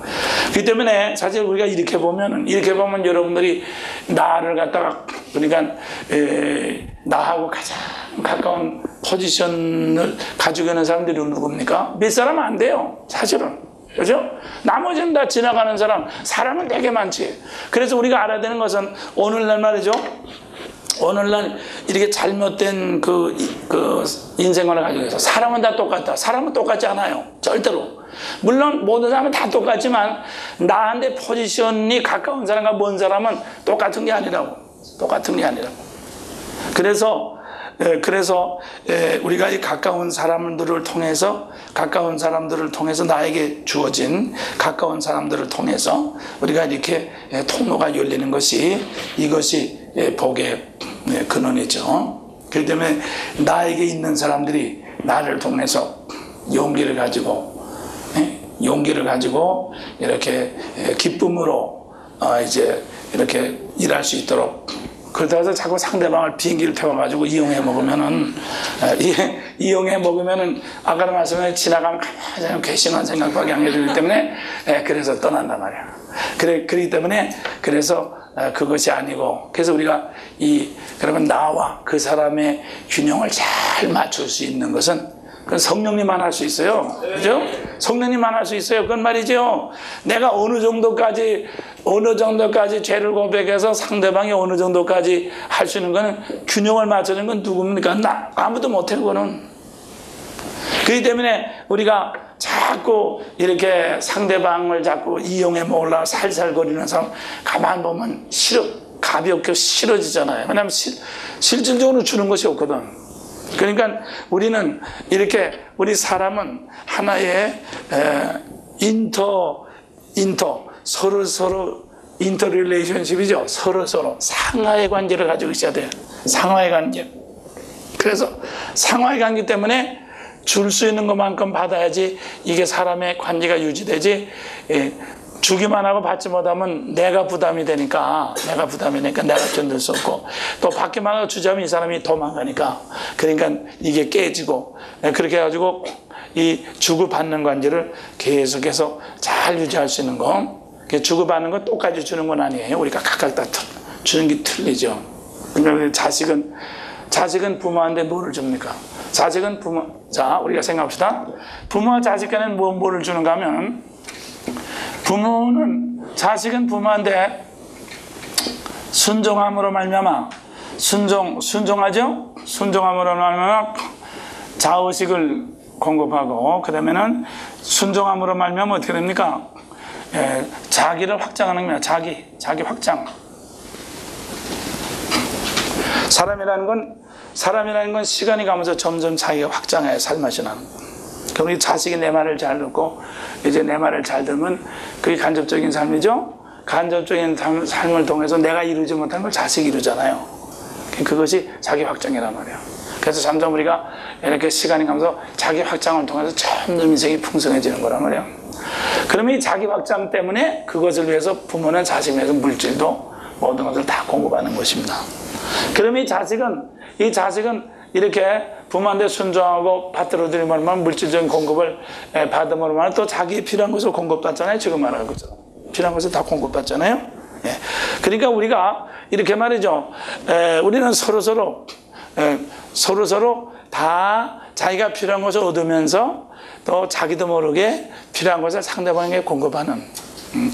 그렇기 때문에 사실 우리가 이렇게 보면 여러분들이 나를 갖다가 그러니까 나하고 가장 가까운 포지션을 가지고 있는 사람들이 누굽니까? 몇 사람은 안 돼요. 사실은. 그죠? 나머지는 다 지나가는 사람은 되게 많지. 그래서 우리가 알아야 되는 것은 오늘날 말이죠. 오늘날 이렇게 잘못된 그 인생관을 가지고 있어. 사람은 다 똑같다. 사람은 똑같지 않아요. 절대로. 물론 모든 사람은 다 똑같지만 나한테 포지션이 가까운 사람과 먼 사람은 똑같은 게 아니라고. 그래서 우리가 이 가까운 사람들을 통해서 나에게 주어진 가까운 사람들을 통해서 우리가 이렇게 통로가 열리는 이것이 복의 근원이죠. 그렇기 때문에 나에게 있는 사람들이 나를 통해서 용기를 가지고 이렇게 기쁨으로 이제 이렇게 일할 수 있도록. 그러다 해서 자꾸 상대방을 비행기를 태워가지고 이용해 먹으면은 아까도 말씀에 지나가면 가만히 괘씸한 생각밖에 안 해주기 때문에 그래서 떠난단 말이야. 그렇기 때문에 그래서 그것이 아니고, 그래서 우리가 그러면 나와 그 사람의 균형을 잘 맞출 수 있는 것은 그건 성령님만 할 수 있어요. 그죠? 성령님만 할 수 있어요. 그건 말이죠. 내가 어느 정도까지 죄를 고백해서 상대방이 어느 정도까지 할 수 있는 거는 균형을 맞추는 건 누굽니까? 아무도 못해, 그거는. 그렇기 때문에 우리가 자꾸 이렇게 상대방을 자꾸 이용해 먹으려고 살살거리는 사람 가만 보면 가볍게 싫어지잖아요. 왜냐하면 실질적으로 주는 것이 없거든. 그러니까 우리는 우리 사람은 하나의 서로 인터 릴레이션십이죠. 서로 상하의 관계를 가지고 있어야 돼요. 상하의 관계. 그래서 상하의 관계 때문에 줄 수 있는 것만큼 받아야지 이게 사람의 관계가 유지되지. 주기만 하고 받지 못하면 내가 부담이 되니까 내가 견딜 수 없고, 또 받기만 하고 주자면 이 사람이 도망가니까, 그러니까 이게 깨지고, 그렇게 해가지고 이 주고받는 관계를 계속해서 잘 유지할 수 있는 거. 주고받는 건 똑같이 주는 건 아니에요. 우리가 각각 다 주는 게 틀리죠. 그러니까 자식은 부모한테 뭐를 줍니까? 자, 우리가 생각합시다. 부모와 자식 간에는 뭐를 주는가 하면, 자식은 부모한테 순종함으로 말미암아, 순종하죠? 순종함으로 말미암아 자의식을 공급하고, 그다음에는 순종함으로 말미암아 어떻게 됩니까? 자기를 확장하는 겁니다. 자기 확장. 사람이라는 건 시간이 가면서 점점 자기가 확장해 살맛이 나는 거예요. 그럼 우리 자식이 내 말을 잘 듣고 이제 내 말을 잘 들으면 그게 간접적인 삶이죠. 간접적인 삶을 통해서 내가 이루지 못한 걸 자식이 이루잖아요. 그것이 자기 확장이란 말이에요. 그래서 점점 우리가 이렇게 시간이 가면서 자기 확장을 통해서 점점 인생이 풍성해지는 거란 말이에요. 그러면 이 자기 확장 때문에 그것을 위해서 부모는 자식에 대해서 물질도 모든 것을 다 공급하는 것입니다. 그러면 이 자식은 이렇게 부모한테 순종하고 받들어들이면 물질적인 공급을 받음으로 또 자기 필요한 것을 공급받잖아요. 지금 말하는 것처럼 필요한 것을 다 공급받잖아요. 그러니까 우리가 이렇게 말이죠. 우리는 서로 다 자기가 필요한 것을 얻으면서 또 자기도 모르게 필요한 것을 상대방에게 공급하는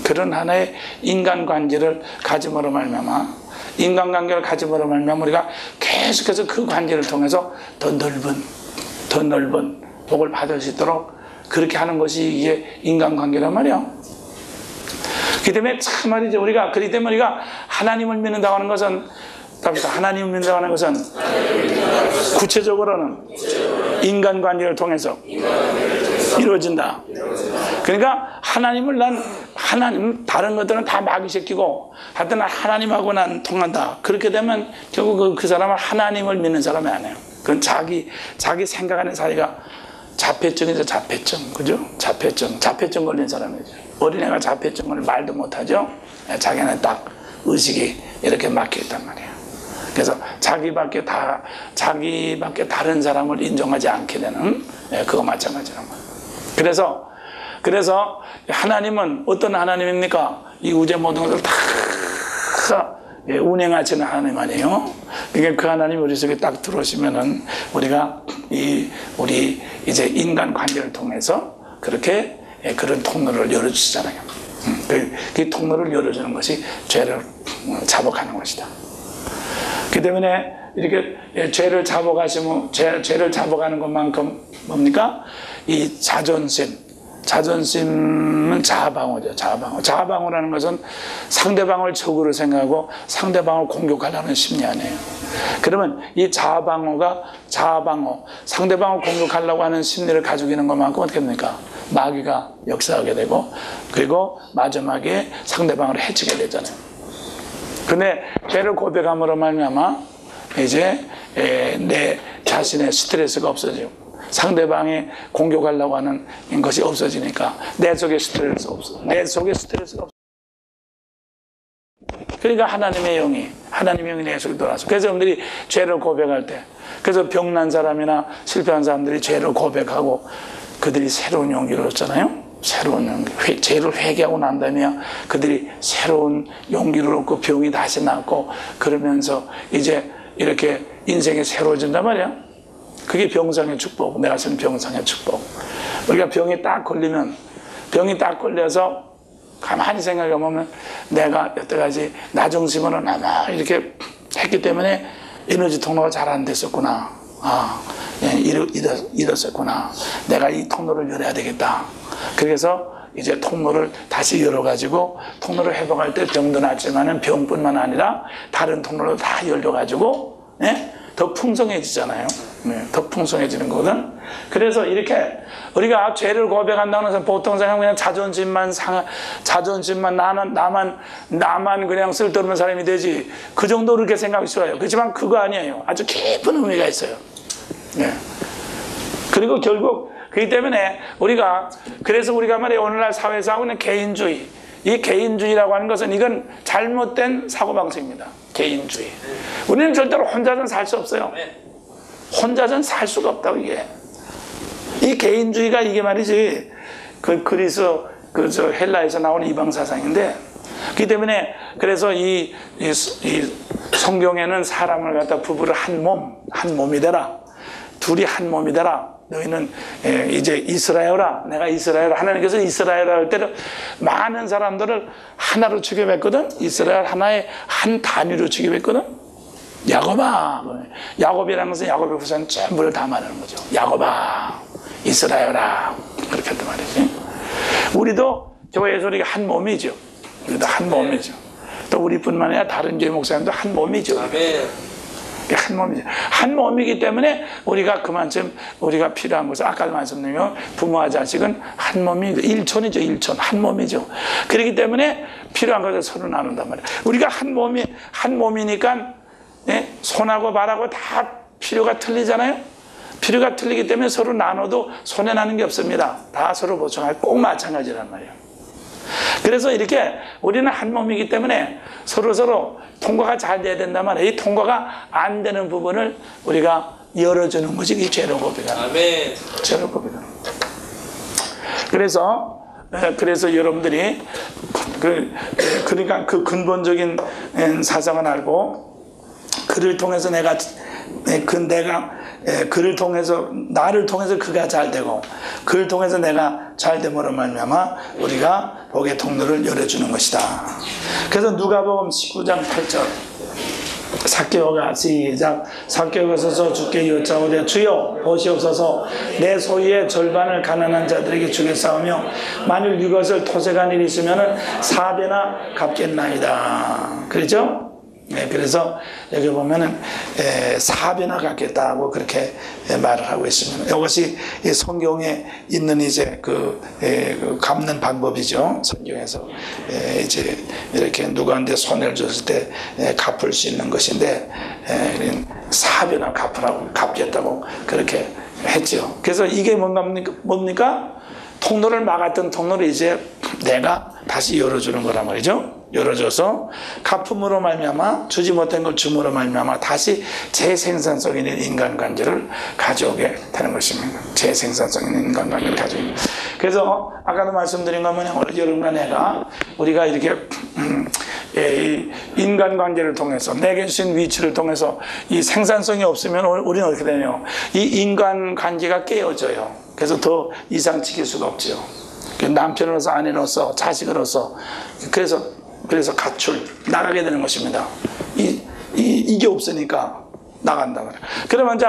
그런 하나의 인간관계를 가짐으로 말미암아, 인간관계를 가짐으로 말미암아 우리가 계속해서 그 관계를 통해서 더 넓은 복을 받을 수 있도록 그렇게 하는 것이 이게 인간관계란 말이에요. 그렇기 때문에 참 말이죠. 그렇기 때문에 우리가 하나님을 믿는다고 하는 것은, 하나님을 믿는다고 하는 것은 구체적으로는 인간관계를 통해서 이루어진다. 그러니까 하나님 다른 것들은 다 마귀 새끼고 하여튼 하나님하고 난 통한다. 그렇게 되면 결국 그 사람은 하나님을 믿는 사람이 아니에요. 그건 자기 생각 안에 자기가 자폐증이죠. 자폐증. 그죠? 자폐증 걸린 사람이죠. 어린애가 자폐증 걸린 말도 못하죠. 자기는 딱 의식이 이렇게 막혀 있단 말이에요. 그래서 자기밖에 다른 사람을 인정하지 않게 되는, 그거 마찬가지란 말이에요. 그래서 하나님은 어떤 하나님입니까? 이 우주의 모든 것을 다 운행하시는 하나님 아니에요? 그러니까 그 하나님 우리 속에 딱 들어오시면은 우리가 우리 이제 인간 관계를 통해서 그렇게 그런 통로를 열어주시잖아요. 그 통로를 열어주는 것이 죄를 자복하는 것이다. 그 때문에 이렇게 죄를 자복하시면 죄를 자복하는 것만큼 뭡니까? 이 자존심은 자아방어죠. 자아방어라는 것은 상대방을 적으로 생각하고 상대방을 공격하려는 심리 아니에요. 그러면 이 자아방어, 상대방을 공격하려고 하는 심리를 가지고 있는 것만큼 어떻게 됩니까? 마귀가 역사하게 되고, 그리고 마지막에 상대방을 해치게 되잖아요. 근데 죄를 고백함으로 말미암아 이제 내 자신의 스트레스가 없어지고 상대방이 공격하려고 하는 것이 없어지니까 내 속에 스트레스가 없어. 그러니까 하나님의 영이 내 속에 돌아서. 그래서 여러분들이 죄를 고백할 때, 그래서 병난 사람이나 실패한 사람들이 죄를 고백하고 그들이 새로운 용기를 얻잖아요. 새로운 죄를 회개하고 난 다음에 그들이 새로운 용기를 얻고 병이 다시 낫고 그러면서 이제 이렇게 인생이 새로워진단 말이야. 그게 병상의 축복, 내가 쓴 병상의 축복. 우리가 병이 딱 걸려서 가만히 생각해 보면 내가 여태까지 나 중심으로 남아 이렇게 했기 때문에 에너지 통로가 잘 안 됐었구나. 이랬었구나. 내가 이 통로를 열어야 되겠다. 그래서 이제 통로를 다시 열어가지고 통로를 회복할 때 병도 낫지만은 병뿐만 아니라 다른 통로를 다 열려가지고 더 풍성해지잖아요. 더 풍성해지는 거거든. 그래서 이렇게 우리가 죄를 고백한다는 것은 보통 생각하면 그냥 자존심만 나만 그냥 쓸데없는 사람이 되지. 그 정도 그렇게 생각이 쉬워요. 그렇지만 그거 아니에요. 아주 깊은 의미가 있어요. 그리고 결국 그렇기 때문에 그래서 우리가 말이에요. 오늘날 사회에서 하고 있는 개인주의. 이 개인주의라고 하는 것은 이건 잘못된 사고방식입니다. 개인주의. 우리는 절대로 혼자서는 살 수 없어요. 혼자서는 살 수가 없다고 이게. 이 개인주의가 이게 말이지 헬라에서 나오는 이방사상인데 그렇기 때문에 그래서 이 성경에는 사람을 갖다 부부를 한 몸이 되라. 둘이 한 몸이 되라. 너희는 이제 이스라엘아, 내가 이스라엘, 하나님께서 이스라엘 할 때는 많은 사람들을 하나로 취급했거든. 이스라엘 하나의 한 단위로 취급했거든. 야곱이라는 것은 야곱의 후손 전부를 다 말하는 거죠. 야곱아, 이스라엘아, 그렇게 했단 말이지. 우리도 교회에서 우리가 한 몸이죠. 우리도 한 몸이죠. 또 우리뿐만 아니라 다른 교회 목사님도 한 몸이죠. 아멘. 한 몸이죠. 한 몸이기 때문에 우리가 그만큼 우리가 필요한 것은 아까도 말씀드리면 부모와 자식은 한 몸이 일촌이죠. 일촌 한 몸이죠. 그렇기 때문에 필요한 것을 서로 나눈단 말이에요. 우리가 한 몸이니까 손하고 발하고 다 필요가 틀리잖아요. 필요가 틀리기 때문에 서로 나눠도 손해나는 게 없습니다. 다 서로 보충할 꼭 마찬가지란 말이에요. 그래서 이렇게 우리는 한 몸이기 때문에 서로 통과가 잘 돼야 된단 말이에요. 이 통과가 안 되는 부분을 우리가 열어주는 것이 이 죄로 고백하는 거예요. 아멘. 죄로 고백하는 거예요. 그래서 여러분들이 그러니까 그 근본적인 사상을 알고 그를 통해서 그를 통해서 나를 통해서 그가 잘 되고 그를 통해서 내가 잘 됨으로 말미암아 우리가 복의 통로를 열어주는 것이다. 그래서 누가복음 19장 8절 삭개오가 시작. 삭개오가 서서 주께 여짜오되 주여 보시옵소서 내 소유의 절반을 가난한 자들에게 주겠사오며 만일 이것을 토색한 일이 있으면 4배나 갚겠나이다. 그렇죠? 그래서 여기 보면은 4배나 갚겠다고 그렇게 말을 하고 있습니다. 이것이 성경에 있는 이제 갚는 방법이죠. 성경에서 이제 이렇게 누구한테 손해를 줬을 때 갚을 수 있는 것인데 4배나 갚겠다고 그렇게 했죠. 그래서 이게 뭡니까? 통로를 막았던 통로를 이제 내가 다시 열어주는 거란 말이죠. 열어줘서 갚음으로 말미암아 주지 못한 걸 줌으로 말미암아 다시 재생산성 있는 인간관계를 가져오게 되는 것입니다. 재생산성 있는 인간관계를 가져오게. 그래서 아까도 말씀드린 건 뭐냐, 오늘 여러분과 내가 우리가 이렇게 인간관계를 통해서 내게 주신 위치를 통해서 이 생산성이 없으면 우리는 어떻게 되냐면 이 인간관계가 깨어져요. 그래서 더 이상 지킬 수가 없죠. 남편으로서 아내로서 자식으로서 그래서 가출 나가게 되는 것입니다. 이게 없으니까 나간다 말이에요. 그러면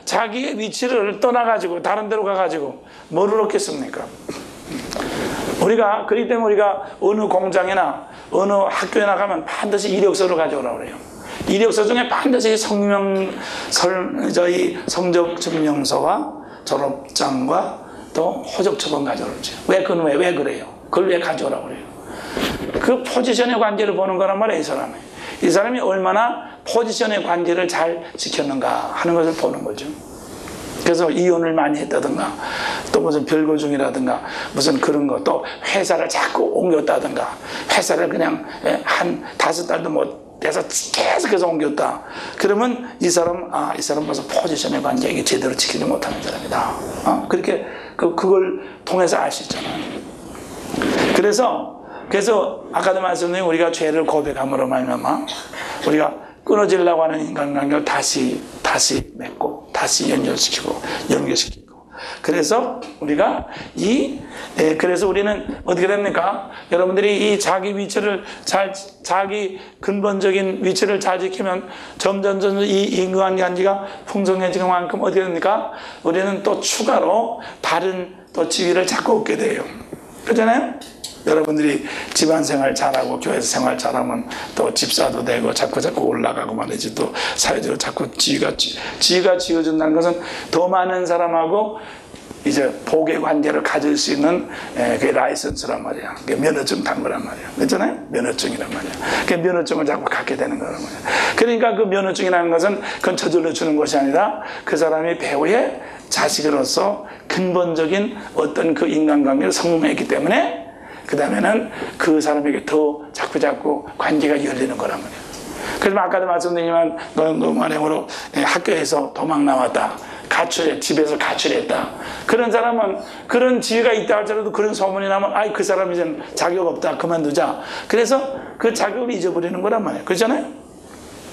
자기의 위치를 떠나가지고 다른 데로 가가지고 뭐를 얻겠습니까? 그렇기 때문에 우리가 어느 공장이나 어느 학교에 나가면 반드시 이력서를 가져오라고 그래요. 이력서 중에 반드시 성적 증명서와 졸업장과 또 호적 처분 가져오죠. 왜 그래요? 그걸 왜 가져오라고 그래요? 그 포지션의 관계를 보는 거란 말이에요. 이 사람이 얼마나 포지션의 관계를 잘 지켰는가 하는 것을 보는 거죠. 그래서 이혼을 많이 했다든가 또 무슨 별거 중이라든가 무슨 그런 거, 또 회사를 자꾸 옮겼다든가 회사를 그냥 한 5달도 못 돼서 계속해서 옮겼다. 그러면 이 사람 벌써 포지션의 관계 이게 제대로 지키지 못하는 사람이다. 그렇게 그걸 통해서 알 수 있잖아요. 그래서 아까도 말씀드린 우리가 죄를 고백함으로 말미암아 우리가 끊어지려고 하는 인간관계를 다시 맺고 다시 연결시키고 그래서 우리가 그래서 우리는 어떻게 됩니까? 여러분들이 이 자기 위치를 자기 근본적인 위치를 잘 지키면 점점 이 인간관계가 풍성해지는 만큼 어떻게 됩니까? 우리는 또 추가로 다른 또 지위를 자꾸 얻게 돼요. 그렇잖아요? 여러분들이 집안 생활 잘하고 교회에서 생활 잘하면 또 집사도 되고 자꾸 올라가고 말이지. 또 사회적으로 자꾸 지위가 지어준다는 것은 더 많은 사람하고 이제 복의 관계를 가질 수 있는 그게 라이선스란 말이야. 그게 면허증 단 거란 말이야. 그렇잖아요? 면허증이란 말이야. 그 면허증을 자꾸 갖게 되는 거란 말이야. 그러니까 그 면허증이라는 것은 그건 저절로 주는 것이 아니라 그 사람이 배우의 자식으로서 근본적인 어떤 그 인간관계를 성공했기 때문에 그 다음에는 그 사람에게 더 자꾸 관계가 열리는 거란 말이에요. 그래서 아까도 말씀드리지만 너무 만행으로 학교에서 도망 나왔다. 집에서 가출했다. 그런 사람은 그런 지위가 있다 할지라도 그런 소문이 나면 그 사람 이제는 자격 없다. 그만두자. 그래서 그 자격을 잊어버리는 거란 말이에요. 그렇잖아요?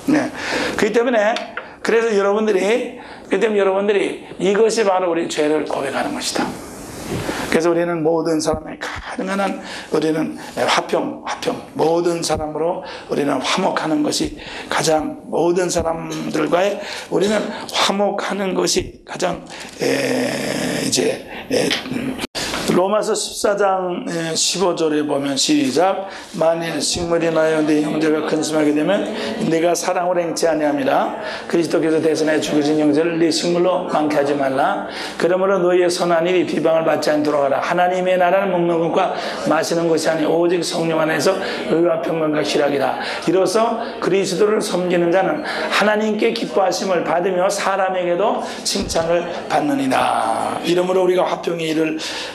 네. 그렇기 때문에 그래서 여러분들이 이것이 바로 우리 죄를 고백하는 것이다. 그래서 우리는 모든 사람의 가능한 한 우리는 화평 모든 사람으로 우리는 화목하는 것이 가장 모든 사람들과의 우리는 화목하는 것이 가장 로마서 14장 15절에 보면 시작 만일 식물이 나여 네 형제가 근심하게 되면 네가 사랑으로 행치 아니함이라 그리스도께서 대선에 죽으신 형제를 네 식물로 많게 하지 말라 그러므로 너희의 선한 일이 비방을 받지 않도록 하라 하나님의 나라는 먹는 것과 마시는 것이 아니 오직 성령 안에서 의와 평강과 희락이라 이로써 그리스도를 섬기는 자는 하나님께 기뻐하심을 받으며 사람에게도 칭찬을 받느니라. 이러므로 우리가 화평의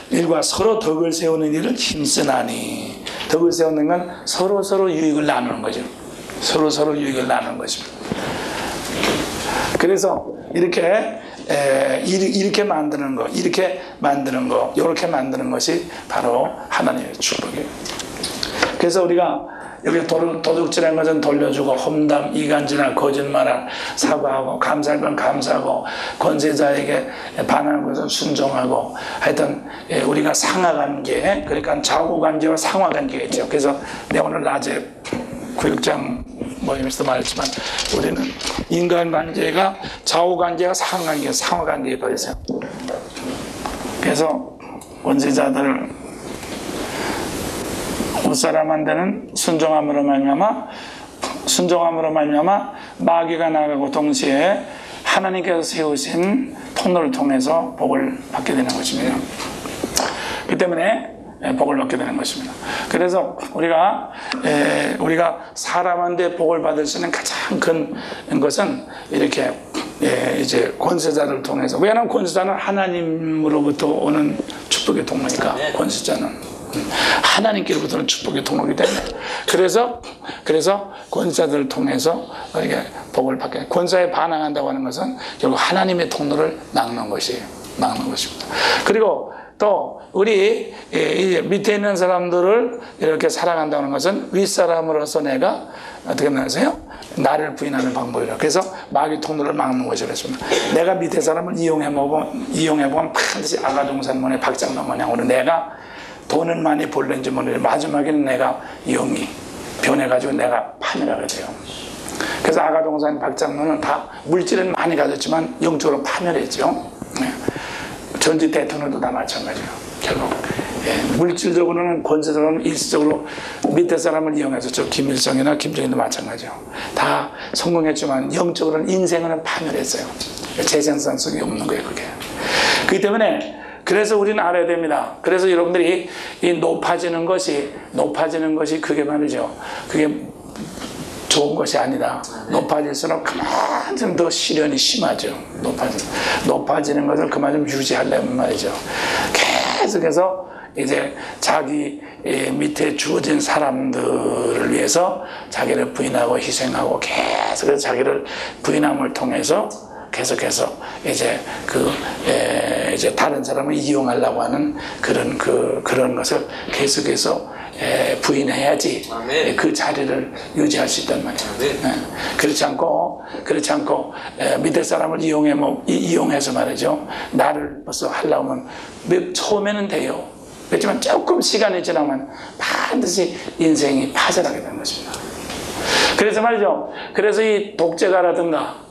일과 서로 덕을 세우는 일을 힘쓰나니 덕을 세우는 건 서로 유익을 나누는 거죠. 서로 유익을 나누는 것입니다. 그래서 이렇게 만드는 거, 이렇게 만드는 것이 바로 하나님의 축복이에요. 그래서 우리가 여기 도둑질한 것은 돌려주고 험담, 이간질한 거짓말한 사과하고 감사할 건 감사하고 권세자에게 반하는 것은 순종하고 하여튼 우리가 상하관계 그러니까 좌우관계와 상하관계가 있죠. 그래서 내가 오늘 낮에 구역장 모임에서도 말했지만 우리는 인간관계가 좌우관계가 상하관계에 빠졌어요. 그래서 권세자들 웃사람한테는 순종함으로 말미암아 마귀가 나가고 동시에 하나님께서 세우신 통로를 통해서 복을 받게 되는 것입니다. 그 때문에 복을 받게 되는 것입니다. 그래서 우리가 사람한테 복을 받을 수 있는 가장 큰 것은 이렇게 이제 권세자를 통해서 왜냐하면 권세자는 하나님으로부터 오는 축복의 통로니까 권세자는 하나님께로부터는 축복의 통로이기 때문에 그래서 권세자들을 통해서 이렇게 복을 받게 권세에 반항한다고 하는 것은 결국 하나님의 통로를 막는 것입니다. 그리고 또 우리 밑에 있는 사람들을 이렇게 사랑한다는 것은 윗사람으로서 내가 어떻게 말하세요? 나를 부인하는 방법이라. 그래서 마귀 통로를 막는 것이라고 했습니다. 내가 밑에 사람을 이용해보면 반드시 아가동산문의 박장로 모양으로 내가 돈은 많이 벌는지 모르는데 마지막에는 내가 영이 변해가지고 내가 파멸하게 돼요. 그래서 아가동산 박장로는 다 물질은 많이 가졌지만 영적으로 파멸했죠. 전직 대통령도 다 마찬가지예요. 결국 물질적으로는 권세적으로는 일시적으로 밑에 사람을 이용해서 저 김일성이나 김정일도 마찬가지예요. 다 성공했지만 영적으로는 인생은 파멸했어요. 재생산성이 없는 거예요. 그게. 그렇기 때문에 그래서 우리는 알아야 됩니다. 그래서 여러분들이 이 높아지는 것이 그게 말이죠. 그게 좋은 것이 아니다. 높아질수록 그만큼 더 시련이 심하죠. 높아지는 것을 그만큼 유지하려면 말이죠. 계속해서 이제 자기 밑에 주어진 사람들을 위해서 자기를 부인하고 희생하고 계속해서 자기를 부인함을 통해서 계속해서 이제 이제 다른 사람을 이용하려고 하는 그런 것을 계속해서 부인해야지 그 자리를 유지할 수 있단 말이에요. 그렇지 않고 밑에 사람을 이용해서 말이죠. 나를 벌써 하려고 하면 처음에는 돼요. 그렇지만 조금 시간이 지나면 반드시 인생이 파절하게 되는 것입니다. 그래서 말이죠. 그래서 이 독재가라든가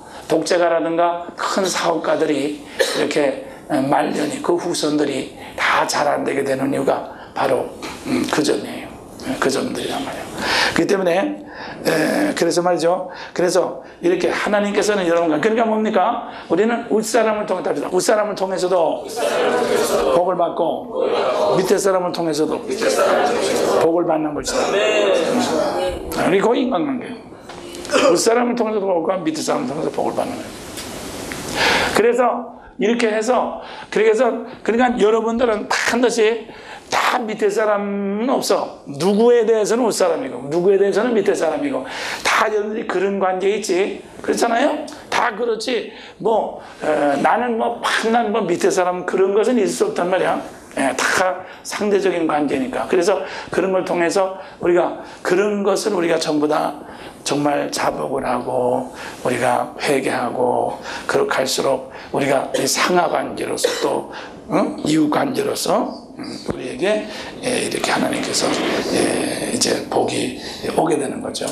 큰 사업가들이 이렇게 말년이 그 후손들이 다 잘 안 되게 되는 이유가 바로 그 점이에요. 그 점들이란 말이에요. 그렇기 때문에 그래서 말이죠. 그래서 이렇게 하나님께서는 여러분과 그러니까 뭡니까? 우리는 윗사람을 통해 답니다. 윗사람을 통해서도 복을 받고 밑에 사람을 통해서도 복을 받는 것이다. 우리 거의 인간관계예요. 윗사람을 통해서도 복을 받고 밑에 사람을 통해서 복을 받는 거예요. 그래서 이렇게 해서 그러니까 여러분들은 반드시 다 밑에 사람은 없어. 누구에 대해서는 윗사람이고 누구에 대해서는 밑에 사람이고 다 여러분들이 그런 관계에 있지. 그렇잖아요? 다 그렇지. 나는 판단 밑에 사람 그런 것은 있을 수 없단 말이야. 다 상대적인 관계니까. 그래서 그런 걸 통해서 그런 것을 우리가 전부 다 정말 자복을 하고 우리가 회개하고 그렇게 할수록 우리가 상하관계로서 또 이웃관계로서 우리에게 이렇게 하나님께서 이제 복이 오게 되는 거죠.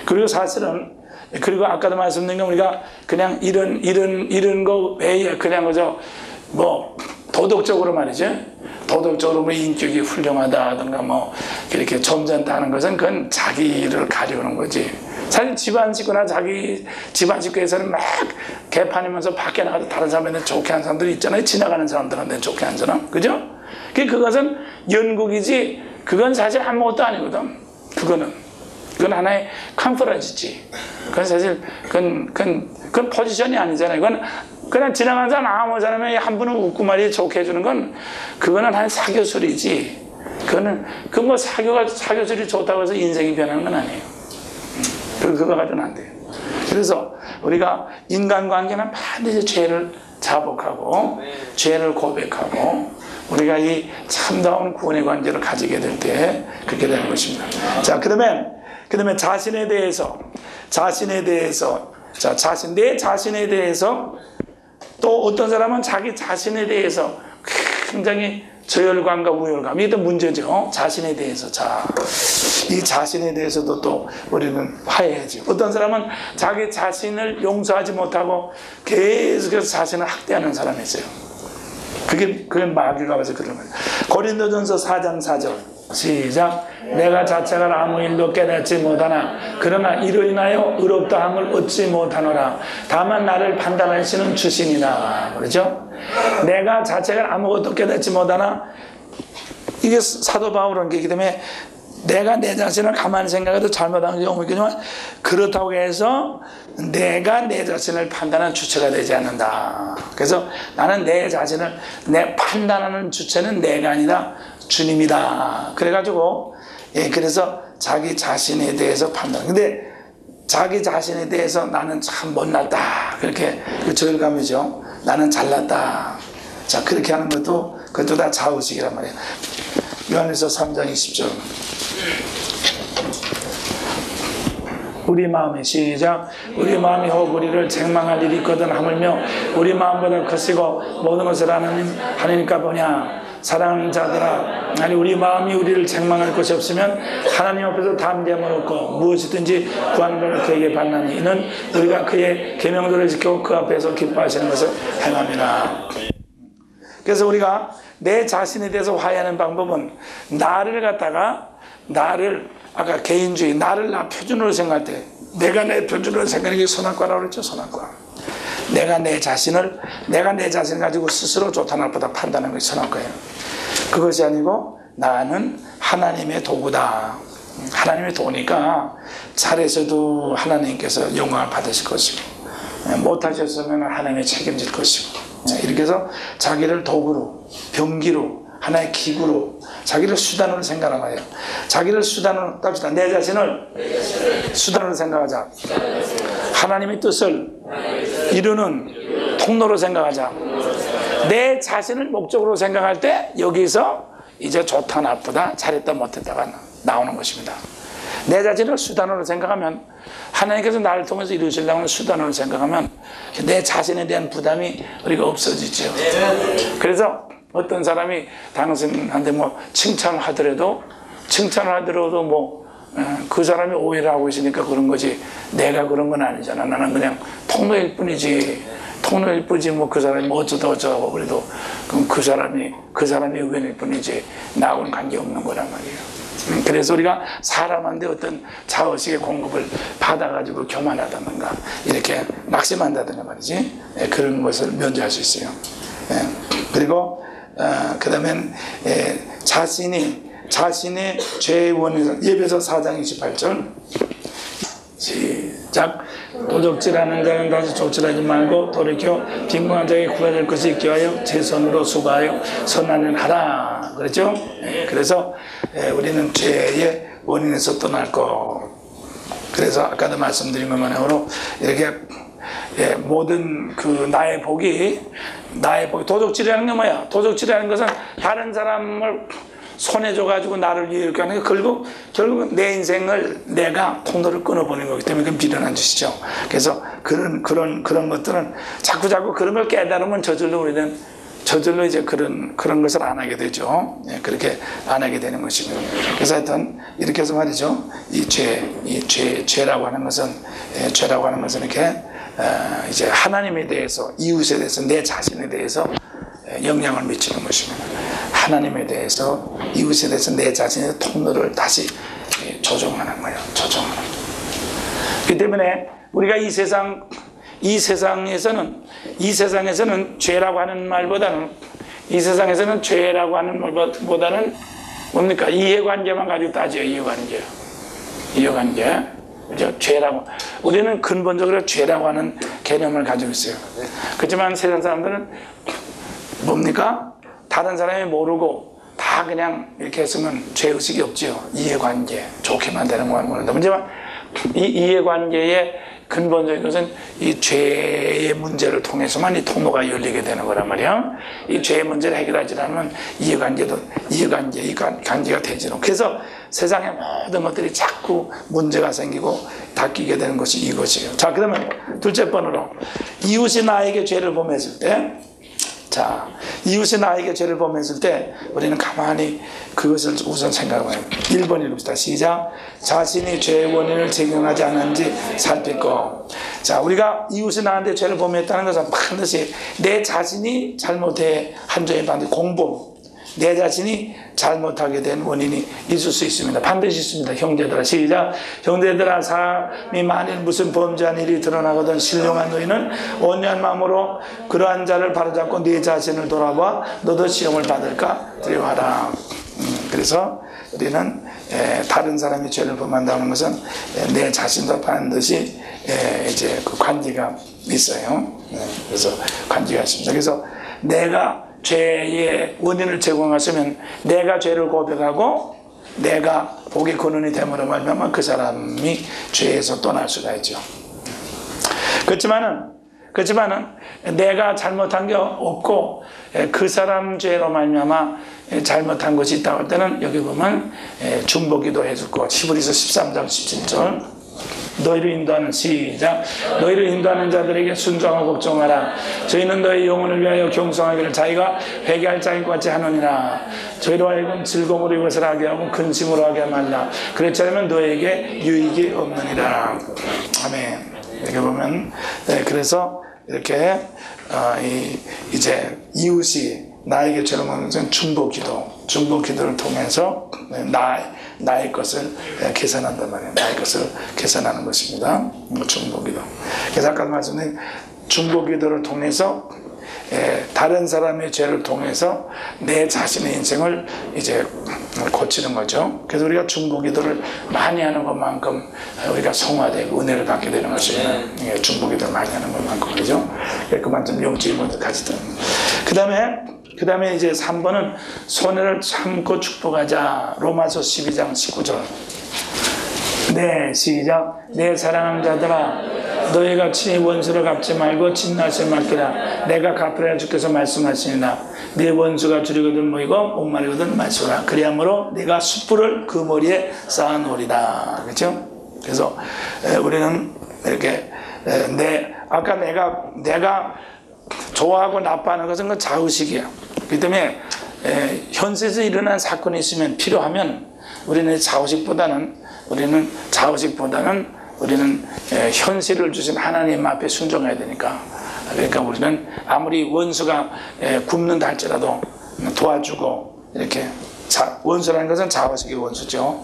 그리고 사실은 그리고 아까도 말씀드린 게 우리가 그냥 이런 거 외에 그냥 그저 도덕적으로 말이죠. 도덕적으로 인격이 훌륭하다든가 이렇게 점잖다 하는 것은 그건 자기를 가리우는 거지. 사실 집안 식구나 자기 집안 식구에서는 막 개판이면서 밖에 나가서 다른 사람한테 좋게 하는 사람들이 있잖아요. 지나가는 사람들한테 좋게 하는 사람. 그죠? 그것은 연극이지 그건 사실 아무것도 아니거든. 그건 하나의 컨퍼런스지. 그건 사실 그건 포지션이 아니잖아요. 그건 그냥 지나가는 사람 아무 사람이 한 분은 웃고 말이 좋게 해주는 건 그거는 한 사교술이지. 그거는 사교술이 좋다고 해서 인생이 변하는 건 아니에요. 그거 가지고는 안 돼요. 그래서 우리가 인간관계는 반드시 죄를 자복하고 죄를 고백하고 우리가 이 참다운 구원의 관계를 가지게 될 때 그렇게 되는 것입니다. 자, 그러면 자신에 대해서 내 자신에 대해서 또 어떤 사람은 자기 자신에 대해서 굉장히 저열감과 우열감, 이게 또 문제죠. 자신에 대해서. 이 자신에 대해서도 또 우리는 화해해야지. 어떤 사람은 자기 자신을 용서하지 못하고 계속해서 자신을 학대하는 사람이 있어요. 그게 마귀가 와서 그런 거예요. 고린도전서 4장 4절. 시작. 내가 자책을 아무 일도 깨닫지 못하나 그러나 이로 인하여 의롭다함을 얻지 못하노라. 다만 나를 판단하시는 주시니라. 그렇죠? 내가 자책을 아무것도 깨닫지 못하나 이게 사도 바울은 그렇기 때문에 내가 내 자신을 가만히 생각해도 잘못한 경우가 있겠지만 그렇다고 해서 내가 내 자신을 판단하는 주체가 되지 않는다. 그래서 나는 내 자신을 판단하는 주체는 내가 아니라 주님이다. 그래가지고 그래서 자기 자신에 대해서 판단. 근데 자기 자신에 대해서 나는 참 못났다. 그렇게 그 저열감이죠. 나는 잘났다. 자, 그렇게 하는 그것도 다 자의식이란 말이에요. 요한일서 3장 20절. 우리 마음이 시작. 우리 마음이 혹 우리를 책망할 일이 있거든 하물며 우리 마음보다 크시고 모든 것을 하나님께 보냐. 사랑하는 자들아, 아니 우리 마음이 우리를 책망할 것이 없으면 하나님 앞에서 담대함을 얻고 무엇이든지 구하는 것을 그에게 받나니 이는 우리가 그의 계명들을 지키고 그 앞에서 기뻐하시는 것을 행함이라. 그래서 우리가 내 자신에 대해서 화해하는 방법은 나를 아까 개인주의, 나를 나 표준으로 생각할 때 내가 내 표준으로 생각하는 게 선악과라고 그랬죠. 선악과. 내가 내 자신을 가지고 스스로 좋다 나쁘다 판단하는 것이 선악과예요. 그것이 아니고 나는 하나님의 도구다. 하나님의 도구니까 잘해서도 하나님께서 영광을 받으실 것이고 못하셨으면 하나님이 책임질 것이고 이렇게 해서 자기를 도구로, 병기로, 하나의 기구로, 자기를 수단으로 생각하는 거예요. 자기를 수단으로 땁시다. 내 자신을 수단으로 생각하자. 하나님의 뜻을 이루는 통로로 생각하자. 내 자신을 목적으로 생각할 때 여기서 이제 좋다 나쁘다 잘했다 못했다가 나오는 것입니다. 내 자신을 수단으로 생각하면, 하나님께서 나를 통해서 이루시려고 하는 수단으로 생각하면 내 자신에 대한 부담이 우리가 없어지죠. 그래서 어떤 사람이 당신한테 뭐 칭찬을 하더라도 뭐 그 사람이 오해를 하고 있으니까 그런 거지, 내가 그런 건 아니잖아. 나는 그냥 통로일 뿐이지. 통로일 뿐이지 뭐 그 사람이 뭐 어쩌고 그래도 그럼 그 사람이 의견일 뿐이지 나하고는 관계없는 거란 말이에요. 그래서 우리가 사람한테 어떤 자의식의 공급을 받아가지고 교만하다든가 이렇게 낙심한다든가 말이지, 그런 것을 면제할 수 있어요. 그리고 그 다음엔 자신의 죄의 원인, 예배서 4장 28절 시작. 도적질하는 자는 다시 족질하지 말고 돌이켜 빈궁한 자에게 구해줄 것이 있게 하여 제 손으로 수고하여 선한 일 하라 그랬죠. 그래서 우리는 죄의 원인에서 떠날 것. 그래서 아까도 말씀드린 것만으로 이렇게 모든 그 나의 복이 도적질이라는 게 뭐야? 도적질이라는 것은 다른 사람을 손해줘가지고 나를 위해 이렇게 하는 게 결국 내 인생을 내가 통로를 끊어버리는 거기 때문에 그건 비련한 짓이죠. 그래서 그런 것들은 자꾸 그런 걸 깨달으면 저절로 이제 그런 것을 안 하게 되죠. 그렇게 안 하게 되는 것입니다. 그래서 하여튼 이렇게 해서 말이죠. 죄라고 하는 것은 이렇게 이제 하나님에 대해서, 이웃에 대해서, 내 자신에 대해서 영향을 미치는 것입니다. 하나님에 대해서, 이웃에 대해서 내 자신의 통로를 다시 조정하는 거예요. 조정하는 거예요. 그렇기 때문에 우리가 이 세상에서는 죄라고 하는 말보다는, 뭡니까? 이해관계만 가지고 따져요. 이해관계. 그죠? 죄라고. 우리는 근본적으로 죄라고 하는 개념을 가지고 있어요. 그렇지만 세상 사람들은 뭡니까? 다른 사람이 모르고 다 그냥 이렇게 했으면 죄의식이 없지요. 이해관계. 좋게 만드는 건 모른다. 문제만 이 이해관계의 근본적인 것은 이 죄의 문제를 통해서만 이 통로가 열리게 되는 거란 말이야. 이 죄의 문제를 해결하지 않으면 이해관계가 되지 않고. 그래서 세상의 모든 것들이 자꾸 문제가 생기고 닦이게 되는 것이 이것이에요. 자, 그러면 둘째 번으로 이웃이 나에게 죄를 범했을 때, 우리는 가만히 그것을 우선 생각해봐요. 1번 읽읍시다. 시작. 자신이 죄의 원인을 제공하지 않은지 살피고. 자, 우리가 이웃이 나한테 죄를 범했다는 것은 반드시 내 자신이 잘못해 한 점이 반드시 공범, 내 자신이 잘못하게 된 원인이 있을 수 있습니다. 반드시 있습니다. 형제들아, 시작. 형제들아, 사람이 만일 무슨 범죄한 일이 드러나거든 신령한 너희는 온유한 마음으로 그러한 자를 바로잡고 네 자신을 돌아봐 너도 시험을 받을까 두려워하라. 그래서 우리는 다른 사람이 죄를 범한다는 것은 내 자신도 반드시 이제 그 관계가 있어요. 그래서 관계가 있습니다. 그래서 내가 죄의 원인을 제공하시면 내가 죄를 고백하고 내가 복의 근원이 됨으로 말미암아 그 사람이 죄에서 떠날 수가 있죠. 그렇지만은 내가 잘못한 게 없고 그 사람 죄로 말미암아 잘못한 것이 있다고 할 때는 여기 보면 중보기도 해줄 거. 히브리서 13장 17절. 너희를 인도하는 시작. 너희를 인도하는 자들에게 순종하고 복종하라. 저희는 너희 영혼을 위하여 경성하기를 자기가 회개할 자인 것 같이 하느니라. 저희로 하여금 즐거움으로 이것을 하게 하고 근심으로 하게 말라. 그렇지 않으면 너희에게 유익이 없느니라. 아멘. 이렇게 보면 그래서 이렇게 이제 이웃이 나에게 죄를 범한 것은 중보기도를 통해서 나의 것을 계산한단 말이에요. 나의 것을 계산하는 것입니다. 중보기도. 그래서 아까 말씀드린 중보기도를 통해서 다른 사람의 죄를 통해서 내 자신의 인생을 이제 고치는 거죠. 그래서 우리가 중보기도를 많이 하는 것만큼 우리가 성화되고 은혜를 받게 되는 것입니다. 중보기도를 많이 하는 것만큼, 그죠? 그만큼 영적인 것을 가지던. 그 다음에 이제 3번은 손해를 참고 축복하자. 로마서 12장 19절. 네, 시작. 내 사랑하는 자들아, 너희가 친히 원수를 갚지 말고 진노하지 말기라. 내가 갚으라 주께서 말씀하시니라. 네 원수가 줄이거든 모이고 목마르거든 마시라. 그리함으로 내가 숯불을 그 머리에 쌓아놓으리라. 그렇죠? 그래서 우리는 이렇게 아까 내가 좋아하고 나빠하는 것은 그 자의식이야. 그렇기 때문에 현세에서 일어난 사건이 있으면 필요하면 우리는 현실을 주신 하나님 앞에 순종해야 되니까. 그러니까 우리는 아무리 원수가 굶는다 할지라도 도와주고 이렇게. 원수라는 것은 자의식의 원수죠.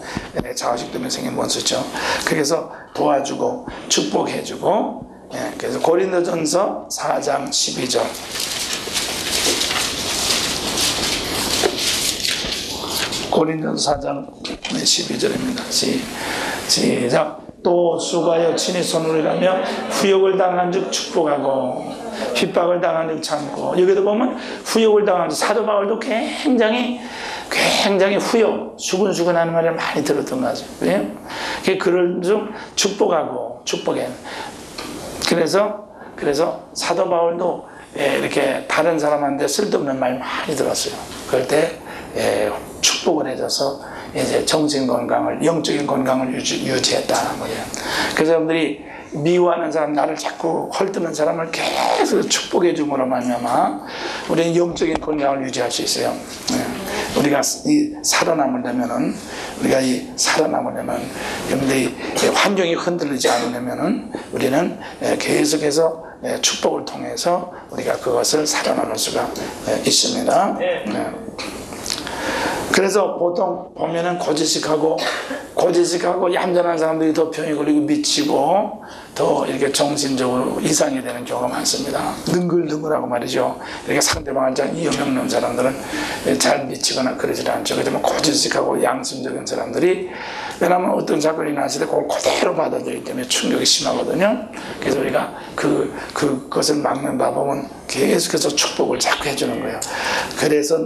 자의식 때문에 생긴 원수죠. 그래서 도와주고 축복해주고. 그래서 고린도전서 4장 12절. 고린도전서 4장 12절입니다. 시작. 또 수고하여 친히 손으로 일하며 후욕을 당한 즉 축복하고 핍박을 당한 즉 참고. 여기도 보면 후욕을 당한 즉 사도 바울도 굉장히 후욕, 수근수근하는 말을 많이 들었던 거죠. 그를 좀 축복하고 축복해. 그래서 사도 바울도 이렇게 다른 사람한테 쓸데없는 말 많이 들었어요. 그럴 때 축복을 해줘서 이제 정신 건강을, 영적인 건강을 유지했다. 그래서 여러분들이 미워하는 사람, 나를 자꾸 헐뜯는 사람을 계속 축복해 줌으로 말미암아 우리는 영적인 건강을 유지할 수 있어요. 우리가 살아남으려면은, 여러분들이 환경이 흔들리지 않으려면은 우리는 계속해서 축복을 통해서 우리가 그것을 살아남을 수가 있습니다. 그래서 보통 보면은 고지식하고 얌전한 사람들이 더 병이 걸리고 미치고 더 이렇게 정신적으로 이상이 되는 경우가 많습니다. 능글능글하고 말이죠. 이렇게 상대방을 잘 이어먹는 사람들은 잘 미치거나 그러지 않죠. 그렇지만 고지식하고 양심적인 사람들이, 왜냐하면 어떤 사건이 났을 때 그걸 그대로 받아들이기 때문에 충격이 심하거든요. 그래서 우리가 그것을 막는 방법은 계속해서 축복을 자꾸 해주는 거예요. 그래서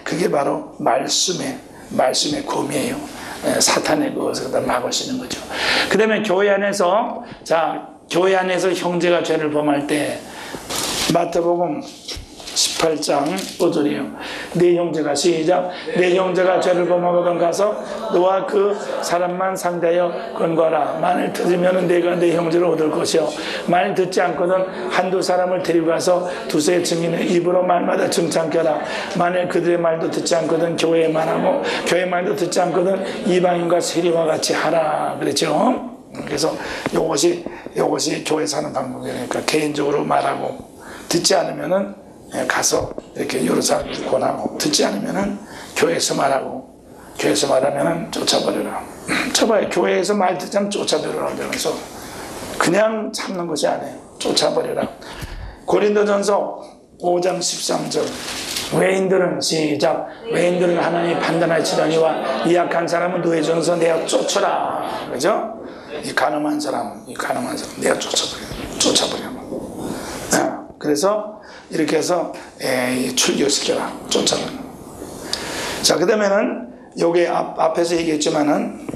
그게 바로 말씀의 검이에요. 사탄의 그것을 막을 수 있는 거죠. 그러면 교회 안에서 형제가 죄를 범할 때 마태복음 18장 5절이에요. 내 형제가 시작. 내 형제가 죄를 범하거든 가서 너와 그 사람만 상대하여 권고하라. 만일 들으면 내가 내 형제를 얻을 것이요 만일 듣지 않거든 한두 사람을 데리고 가서 두세 증인의 입으로 말마다 증창케 하라. 만일 그들의 말도 듣지 않거든 교회에 말하고 교회 말도 듣지 않거든 이방인과 세리와 같이 하라. 그랬죠. 그래서 이것이 교회 사는 방법이니까 개인적으로 말하고, 듣지 않으면은 가서 이렇게 여러 사람들 권하고, 듣지 않으면은 교회에서 말하고, 교회에서 말하면은 쫓아버려라. 저봐요. 교회에서 말 듣지 않으면 쫓아버려라. 그러면서 그냥 참는 것이 아니에요. 쫓아버려라. 고린도전서 5장 13절. 외인들은 시작. 외인들은 하나님이 판단하시려니와 이 약한 사람은 너의 전서 내가 쫓아라. 그죠? 이 가늠한 사람 내가 쫓아버려. 그래서 이렇게 해서 출교시켜라. 쫓아버려. 자, 그 다음에는 요게 앞에서 얘기했지만은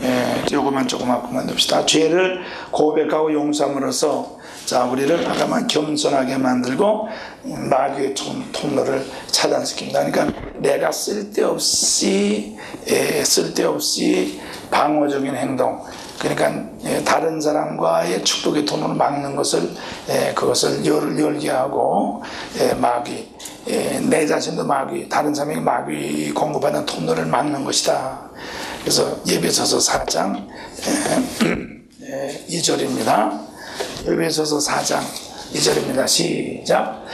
요거만 조금 앞으로 만듭시다. 죄를 고백하고 용서함으로써 우리를 아까만 겸손하게 만들고 마귀의 통로를 차단시킵니다. 그러니까 내가 쓸데없이 방어적인 행동, 그러니까 다른 사람과의 축복의 통로를 막는 것을, 그것을 열게 하고, 마귀, 내 자신도 마귀, 다른 사람에게 마귀 공급하는 통로를 막는 것이다. 그래서 예배소서 4장 2절입니다. 예배소서 4장 2절입니다. 시작.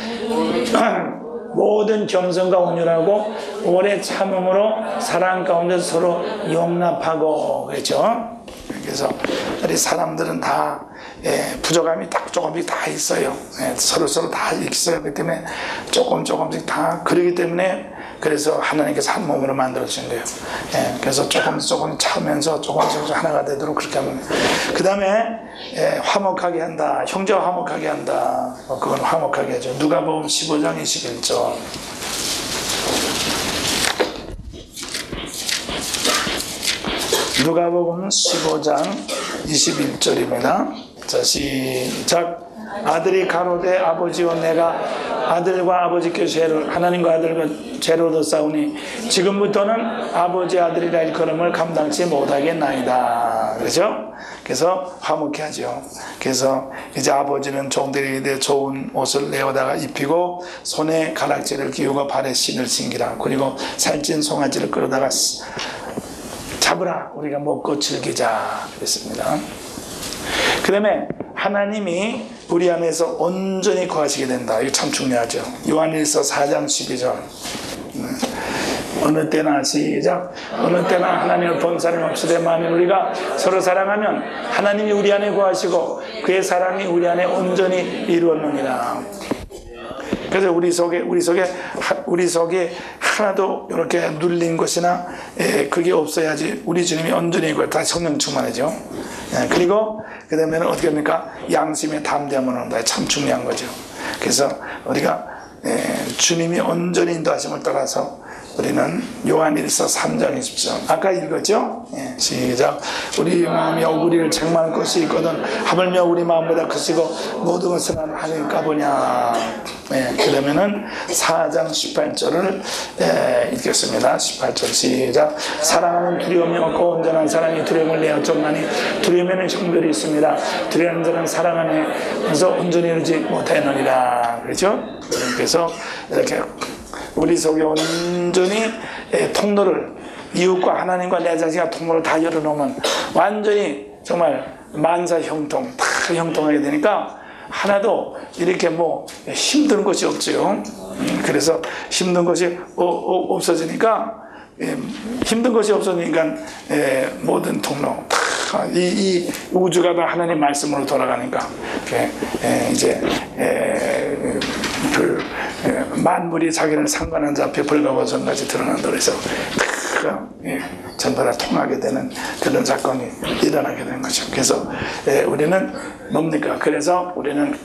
모든 겸손과 온유하고 오래 참음으로 사랑 가운데 서로 용납하고. 그렇죠? 그래서 우리 사람들은 다 부족함이 조금씩 다 있어요. 서로 다 있어요. 그렇기 때문에 조금씩 다 그러기 때문에 그래서 하나님께서 한 몸으로 만들어 주신 거예요. 그래서 조금 참으면서 조금씩 하나가 되도록 그렇게 하면. 그 다음에 화목하게 한다. 형제와 화목하게 한다. 그건 화목하게 하죠. 누가복음 15장 21절. 누가복음 15장 21절입니다. 자, 시작. 아들이 가로되 아버지와 내가 아들과 아버지께 죄를 하나님과 아들과 죄를 얻었사오니 지금부터는 아버지 아들이라 일컬음을 감당치 못하겠나이다. 그렇죠? 그래서 화목해 하죠. 그래서 이제 아버지는 종들에게 좋은 옷을 내어다가 입히고 손에 가락지를 끼우고 발에 신을 신기라. 그리고 살찐 송아지를 끌어다가 잡으라. 우리가 먹고 즐기자. 그랬습니다. 그 다음에 하나님이 우리 안에서 온전히 거하시게 된다. 이거 참 중요하죠. 요한일서 4장 12절. 어느 때나 시작. 어느 때나 하나님을 본 사람이 없으되 만일 우리가 서로 사랑하면 하나님이 우리 안에 거하시고 그의 사랑이 우리 안에 온전히 이루어지느니라. 그래서 우리 속에 하나도 이렇게 눌린 것이나 그게 없어야지 우리 주님이 온전히 있고 다 성령 충만하죠. 그리고 그 다음에는 어떻게 합니까? 양심의 담대함을 얻는다. 참 중요한 거죠. 그래서 우리가 주님이 온전히 인도하심을 따라서 우리는 요한일서 3장 20절 아까 읽었죠? 시작. 우리 마음이 우리를 책망할 것이 있거든 하물며 우리 마음보다 크시고 모든 것을 하나님 까보냐. 그러면은 4장 18절을 읽겠습니다. 18절 시작. 사랑하는 두려움이 없고 온전한 사랑이 두려움을 내어쫓나니 두려움에는 형벌이 있습니다. 두려워하는 자는 사랑 안에서 온전히 이루지 못하느니라. 그렇죠? 그래서 이렇게 우리 속에 온전히 통로를 이웃과 하나님과 내 자신과 통로를 다 열어놓으면 완전히 정말 만사 형통 다 형통하게 되니까 하나도 이렇게 뭐 힘든 것이 없죠. 그래서 힘든 것이 없어지니까 힘든 것이 없어지니까 모든 통로 이 우주가 다 하나님 말씀으로 돌아가니까 이제 만물이 자기를 상관한 자 앞에 벌거벗은까지 드러난다. 그래서 전부 다 통하게 되는 그런 사건이 일어나게 되는 거죠. 그래서 우리는 뭡니까? 그래서 우리는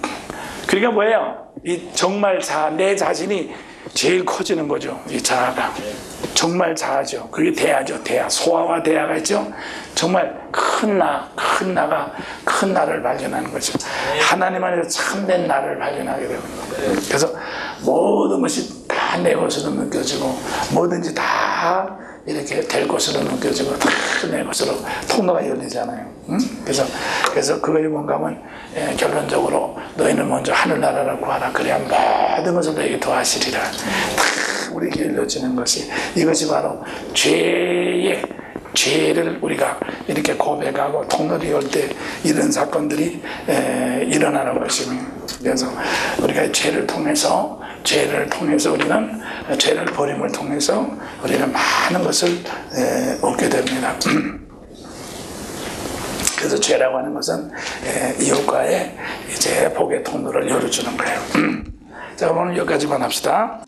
그러니까 뭐예요? 이 정말 내 자신이 제일 커지는 거죠. 이 자아가 정말 자아죠. 그게 대아죠. 대아. 소아와 대아가 있죠. 정말 큰 나가 큰 나를 발견하는 거죠. 하나님 안에서 참된 나를 발견하게 되는 거예요. 그래서 모든 것이 다 내 것으로 느껴지고 뭐든지 다 이렇게 될 것으로 느껴지고 다 내 것으로 통로가 열리잖아요. 그래서 그것이 뭔가 하면 결론적으로 너희는 먼저 하늘나라를 구하라. 그래야 모든 것을 너에게 더하시리라. 다 우리에게 열려지는 것이 이것이 바로 죄를 우리가 이렇게 고백하고 통로를 열 때 이런 사건들이 일어나는 것입니다. 그래서 우리가 죄를 통해서 우리는 죄를 버림을 통해서 우리는 많은 것을 얻게 됩니다. 그래서 죄라고 하는 것은 이웃과의 이제 복의 통로를 열어주는 거예요. 자, 오늘 여기까지만 합시다.